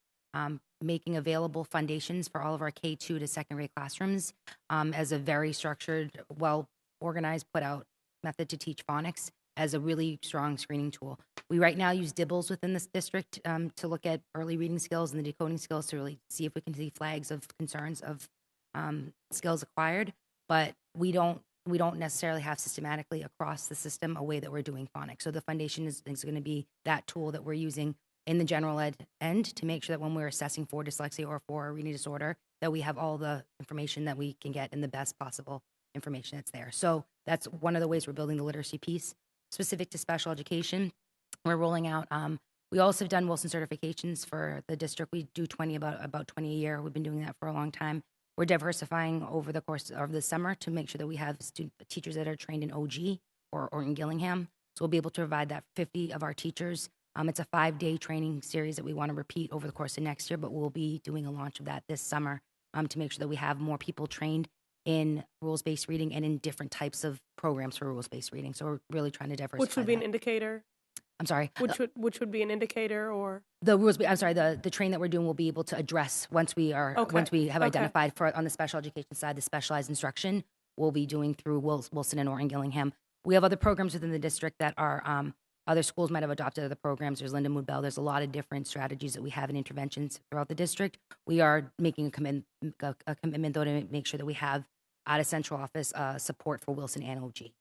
making available foundations for all of our K-2 to second grade classrooms as a very structured, well-organized, put-out method to teach phonics as a really strong screening tool. We right now use DIBELS within this district to look at early reading skills and the decoding skills to really see if we can see flags of concerns of skills acquired, but we don't necessarily have systematically across the system a way that we're doing phonics. So the foundation is going to be that tool that we're using in the general ed end to make sure that when we're assessing for dyslexia or for a reading disorder, that we have all the information that we can get and the best possible information that's there. So that's one of the ways we're building the literacy piece. Specific to special education, we're rolling out, we also have done Wilson certifications for the district. We do about 20 a year. We've been doing that for a long time. We're diversifying over the course of the summer to make sure that we have teachers that are trained in OG or in Gillingham. So we'll be able to provide that for 50 of our teachers. It's a 5-day training series that we want to repeat over the course of next year, but we'll be doing a launch of that this summer to make sure that we have more people trained in rules-based reading and in different types of programs for rules-based reading. So we're really trying to diversify. Which would be an indicator? I'm sorry. Which would be an indicator, or the rules? I'm sorry. The training that we're doing will be able to address once we have identified for on the special education side the specialized instruction we'll be doing through Wilson and Orton Gillingham. We have other programs within the district that are other schools might have adopted other programs. There's Linda Mood-Bell. There's a lot of different strategies that we have in interventions throughout the district. We are making a commitment though to make sure that we have out of central office support for Wilson and OG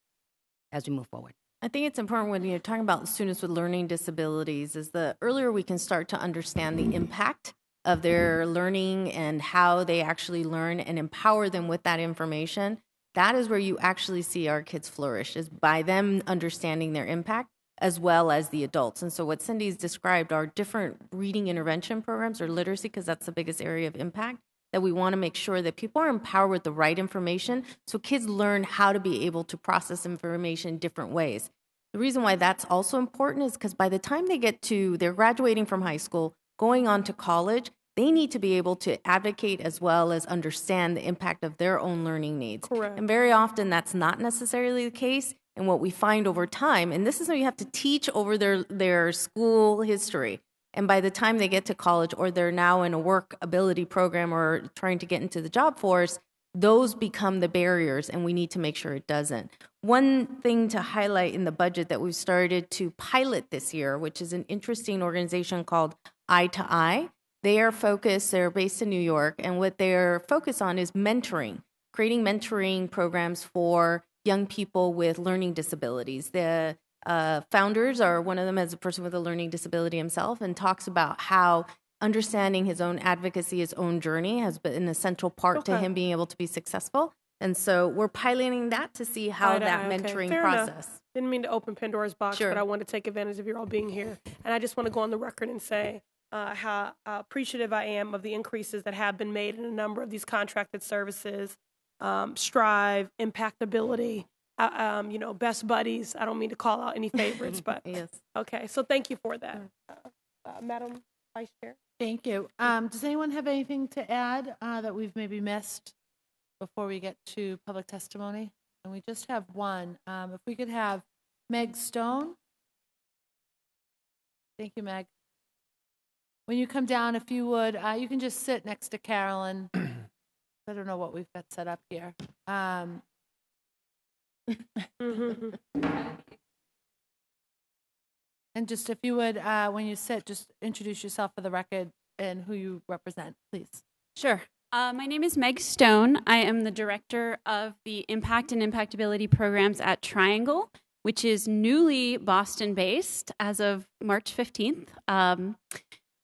as we move forward. I think it's important when you're talking about students with learning disabilities is the earlier we can start to understand the impact of their learning and how they actually learn and empower them with that information, that is where you actually see our kids flourish, is by them understanding their impact as well as the adults. And so what Cindy's described are different reading intervention programs or literacy, because that's the biggest area of impact, that we want to make sure that people are empowered with the right information so kids learn how to be able to process information in different ways. The reason why that's also important is because by the time they're graduating from high school, going on to college, they need to be able to advocate as well as understand the impact of their own learning needs. Correct. And very often that's not necessarily the case. And what we find over time, and this is what you have to teach over their school history. And by the time they get to college or they're now in a work ability program or trying to get into the job force, those become the barriers, and we need to make sure it doesn't. One thing to highlight in the budget that we've started to pilot this year, which is an interesting organization called Eye to Eye. They're based in New York, and what they're focused on is mentoring, creating mentoring programs for young people with learning disabilities. The founders are, one of them is a person with a learning disability himself, and talks about how understanding his own advocacy, his own journey has been an essential part to him being able to be successful. And so we're piloting that to see how that mentoring process. Enough. Didn't mean to open Pandora's box, Sure. but I want to take advantage of your all being here. And I just want to go on the record and say how appreciative I am of the increases that have been made in a number of these contracted services, Strive, Impactability, Best Buddies. I don't mean to call out any favorites, but Yes. okay. So thank you for that. Madam Vice Chair. Thank you. Does anyone have anything to add that we've maybe missed before we get to public testimony? And we just have one. If we could have Meg Stone. Thank you, Meg. When you come down, if you would, you can just sit next to Carolyn. I don't know what we've got set up here. And just if you would, when you sit, just introduce yourself for the record and who you represent, please. Sure. My name is Meg Stone. I am the director of the Impact and Impactability programs at Triangle, which is newly Boston-based as of March 15th.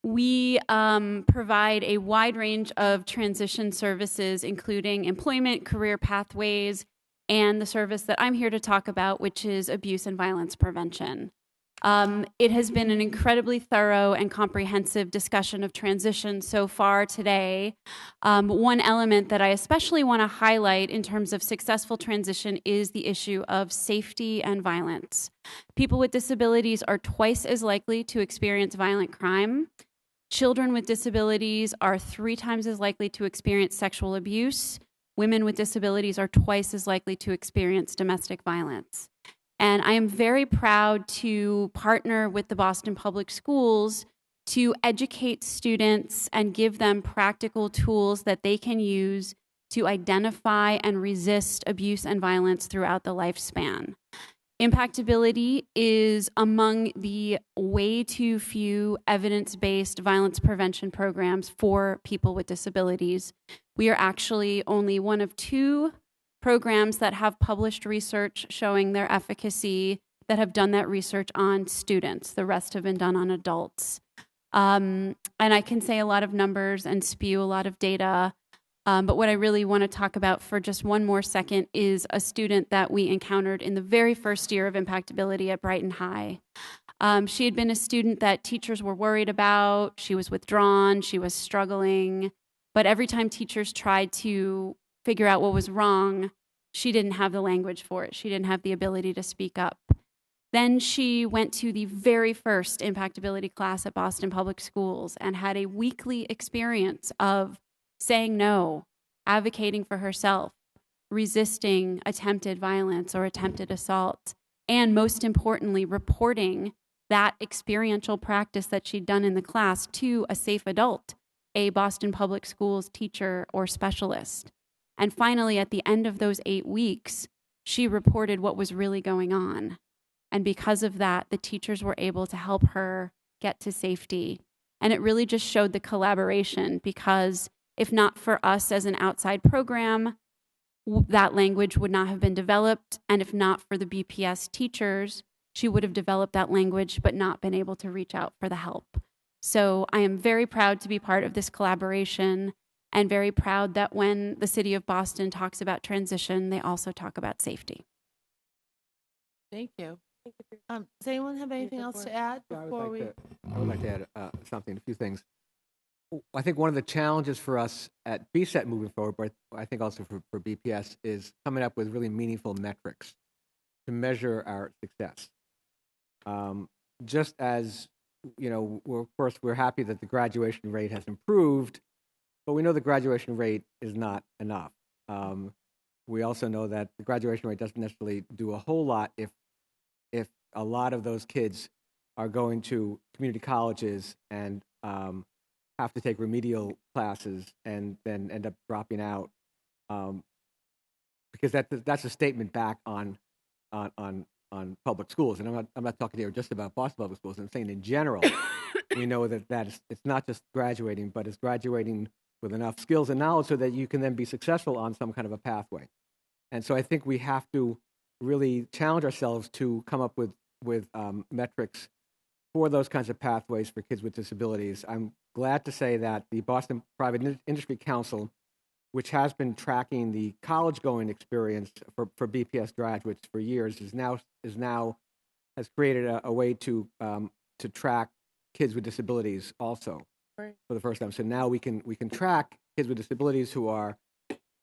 We provide a wide range of transition services, including employment, career pathways, and the service that I'm here to talk about, which is abuse and violence prevention. It has been an incredibly thorough and comprehensive discussion of transition so far today. One element that I especially want to highlight in terms of successful transition is the issue of safety and violence. People with disabilities are twice as likely to experience violent crime. Children with disabilities are 3 times as likely to experience sexual abuse. Women with disabilities are twice as likely to experience domestic violence. And I am very proud to partner with the Boston Public Schools to educate students and give them practical tools that they can use to identify and resist abuse and violence throughout the lifespan. Impactability is among the way too few evidence-based violence prevention programs for people with disabilities. We are actually only one of 2 programs that have published research showing their efficacy that have done that research on students. The rest have been done on adults. And I can say a lot of numbers and spew a lot of data, but what I really want to talk about for just one more second is a student that we encountered in the very first year of Impactability at Brighton High. She had been a student that teachers were worried about. She was withdrawn. She was struggling. But every time teachers tried to figure out what was wrong, she didn't have the language for it. She didn't have the ability to speak up. Then she went to the very first Impactability class at Boston Public Schools and had a weekly experience of saying no, advocating for herself, resisting attempted violence or attempted assault, and most importantly, reporting that experiential practice that she'd done in the class to a safe adult, a Boston Public Schools teacher or specialist. And finally, at the end of those 8 weeks, she reported what was really going on. And because of that, the teachers were able to help her get to safety. And it really just showed the collaboration, because if not for us as an outside program, that language would not have been developed. And if not for the BPS teachers, she would have developed that language but not been able to reach out for the help. So I am very proud to be part of this collaboration, and very proud that when the city of Boston talks about transition, they also talk about safety. Thank you. Does anyone have anything else to add before I would like to add something, a few things. I think one of the challenges for us at BSET moving forward, but I think also for BPS, is coming up with really meaningful metrics to measure our success. Just as, of course, we're happy that the graduation rate has improved, but we know the graduation rate is not enough. We also know that the graduation rate doesn't necessarily do a whole lot if a lot of those kids are going to community colleges and have to take remedial classes and then end up dropping out, because that's a statement back on public schools. And I'm not talking here just about Boston Public Schools. I'm saying in general, we know that it's not just graduating, but it's graduating with enough skills and knowledge so that you can then be successful on some kind of a pathway. And so I think we have to really challenge ourselves to come up with metrics for those kinds of pathways for kids with disabilities. I'm glad to say that the Boston Private Industry Council, which has been tracking the college-going experience for BPS graduates for years, has created a way to track kids with disabilities also for the first time. So now we can track kids with disabilities who are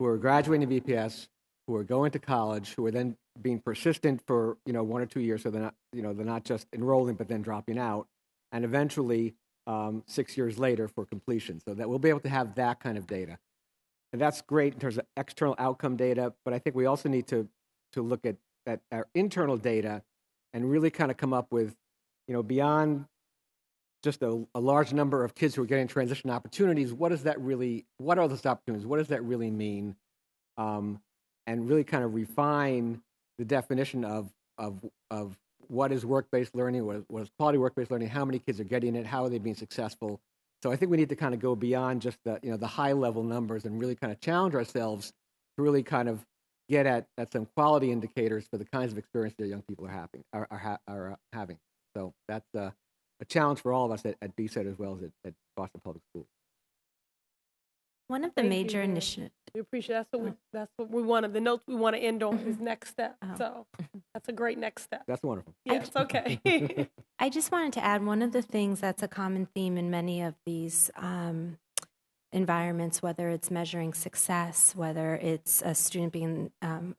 graduating BPS, who are going to college, who are then being persistent for 1 or 2 years, so they're not just enrolling but then dropping out, and eventually 6 years later for completion. So that we'll be able to have that kind of data. And that's great in terms of external outcome data, but I think we also need to look at our internal data and really kind of come up with, beyond just a large number of kids who are getting transition opportunities, what are those opportunities? What does that really mean? And really kind of refine the definition of what is work-based learning, what is quality work-based learning, how many kids are getting it, how are they being successful. So I think we need to kind of go beyond just the high-level numbers and really kind of challenge ourselves to really kind of get at some quality indicators for the kinds of experience that young people are having. So that's a challenge for all of us at BSET as well as at Boston Public Schools. One of the major initiatives. We appreciate that's what we wanted. The notes we want to end on is next step. Oh. So that's a great next step. That's wonderful. Yes, okay. I just wanted to add one of the things that's a common theme in many of these environments, whether it's measuring success, whether it's a student being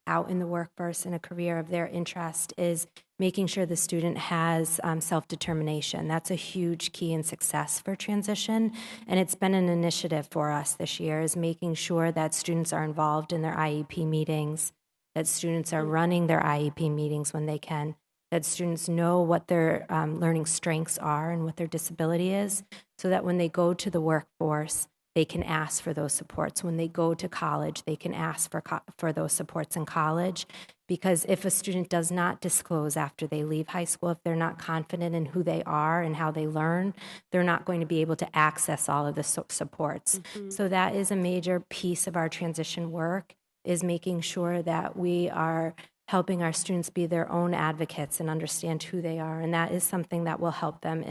out in the workforce in a career of their interest, is making sure the student has self-determination. That's a huge key in success for transition, and it's been an initiative for us this year, is making sure that students are involved in their IEP meetings, that students are running their IEP meetings when they can, that students know what their learning strengths are and what their disability is, so that when they go to the workforce, they can ask for those supports. When they go to college, they can ask for those supports in college. Because if a student does not disclose after they leave high school, if they're not confident in who they are and how they learn, they're not going to be able to access all of the supports. Mm-hmm. So that is a major piece of our transition work, is making sure that we are helping our students be their own advocates and understand who they are. And that is something that will help them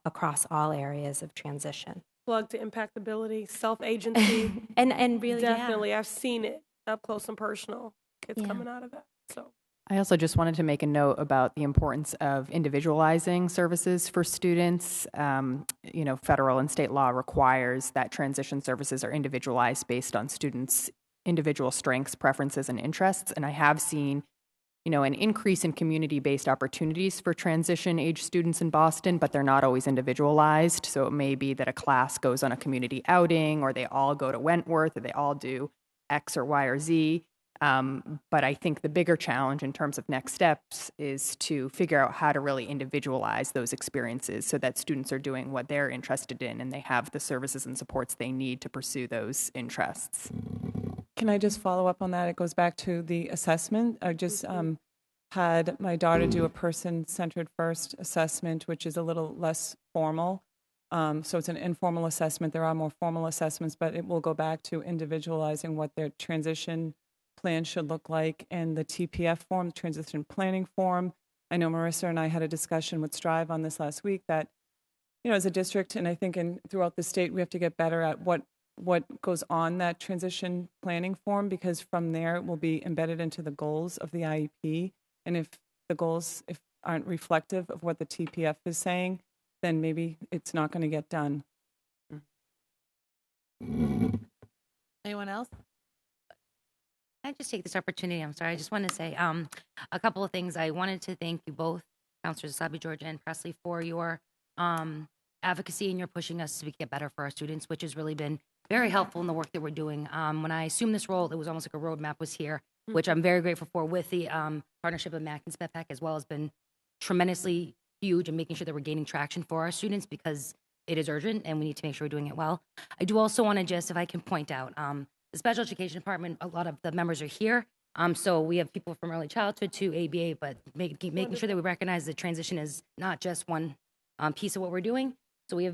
across all areas of transition. Plug to impactability, self-agency. and really, definitely, I've seen it up close and personal, kids coming out of that. So I also just wanted to make a note about the importance of individualizing services for students. Federal and state law requires that transition services are individualized based on students' individual strengths, preferences, and interests. And I have seen an increase in community-based opportunities for transition-age students in Boston, but they're not always individualized. So it may be that a class goes on a community outing, or they all go to Wentworth, or they all do X or Y or Z. But I think the bigger challenge in terms of next steps is to figure out how to really individualize those experiences so that students are doing what they're interested in and they have the services and supports they need to pursue those interests. Can I just follow up on that? It goes back to the assessment. I just had my daughter do a person-centered first assessment, which is a little less formal. So it's an informal assessment. There are more formal assessments, but it will go back to individualizing what their transition plan should look like. And the TPF form, the transition planning form, I know Marissa and I had a discussion with Strive on this last week that, as a district, and I think throughout the state, we have to get better at what goes on that transition planning form, because from there it will be embedded into the goals of the IEP. And if the goals aren't reflective of what the TPF is saying, then maybe it's not going to get done. Anyone else? Can I just take this opportunity? I'm sorry. I just want to say a couple of things. I wanted to thank you both, Councilors Asabi, Georgia, and Presley, for your advocacy, and you're pushing us to get better for our students, which has really been very helpful in the work that we're doing. When I assumed this role, it was almost like a roadmap was here, which I'm very grateful for, with the partnership of MAC and SPEPAC as well, has been tremendously huge in making sure that we're gaining traction for our students, because it is urgent and we need to make sure we're doing it well. I do also want to just, if I can point out, the special education department, a lot of the members are here. So we have people from early childhood to ABA, but making sure that we recognize that transition is not just one piece of what we're doing. So we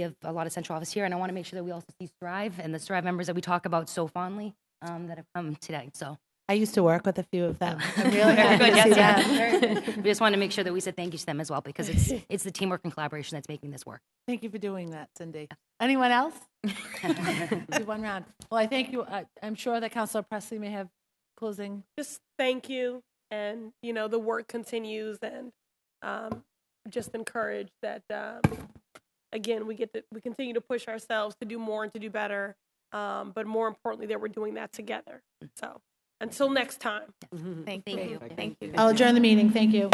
have a lot of central office here, and I want to make sure that we also see Strive and the Strive members that we talk about so fondly that have come today. So I used to work with a few of them. I'm really happy to see that. We just want to make sure that we said thank you to them as well, because it's the teamwork and collaboration that's making this work. Thank you for doing that, Cindy. Anyone else? Do one round. Well, I thank you. I'm sure that Councilor Presley may have closing. Just thank you, and the work continues, and just encourage that. Again, we continue to push ourselves to do more and to do better, but more importantly, that we're doing that together. So until next time. Thank you. I'll adjourn the meeting. Thank you.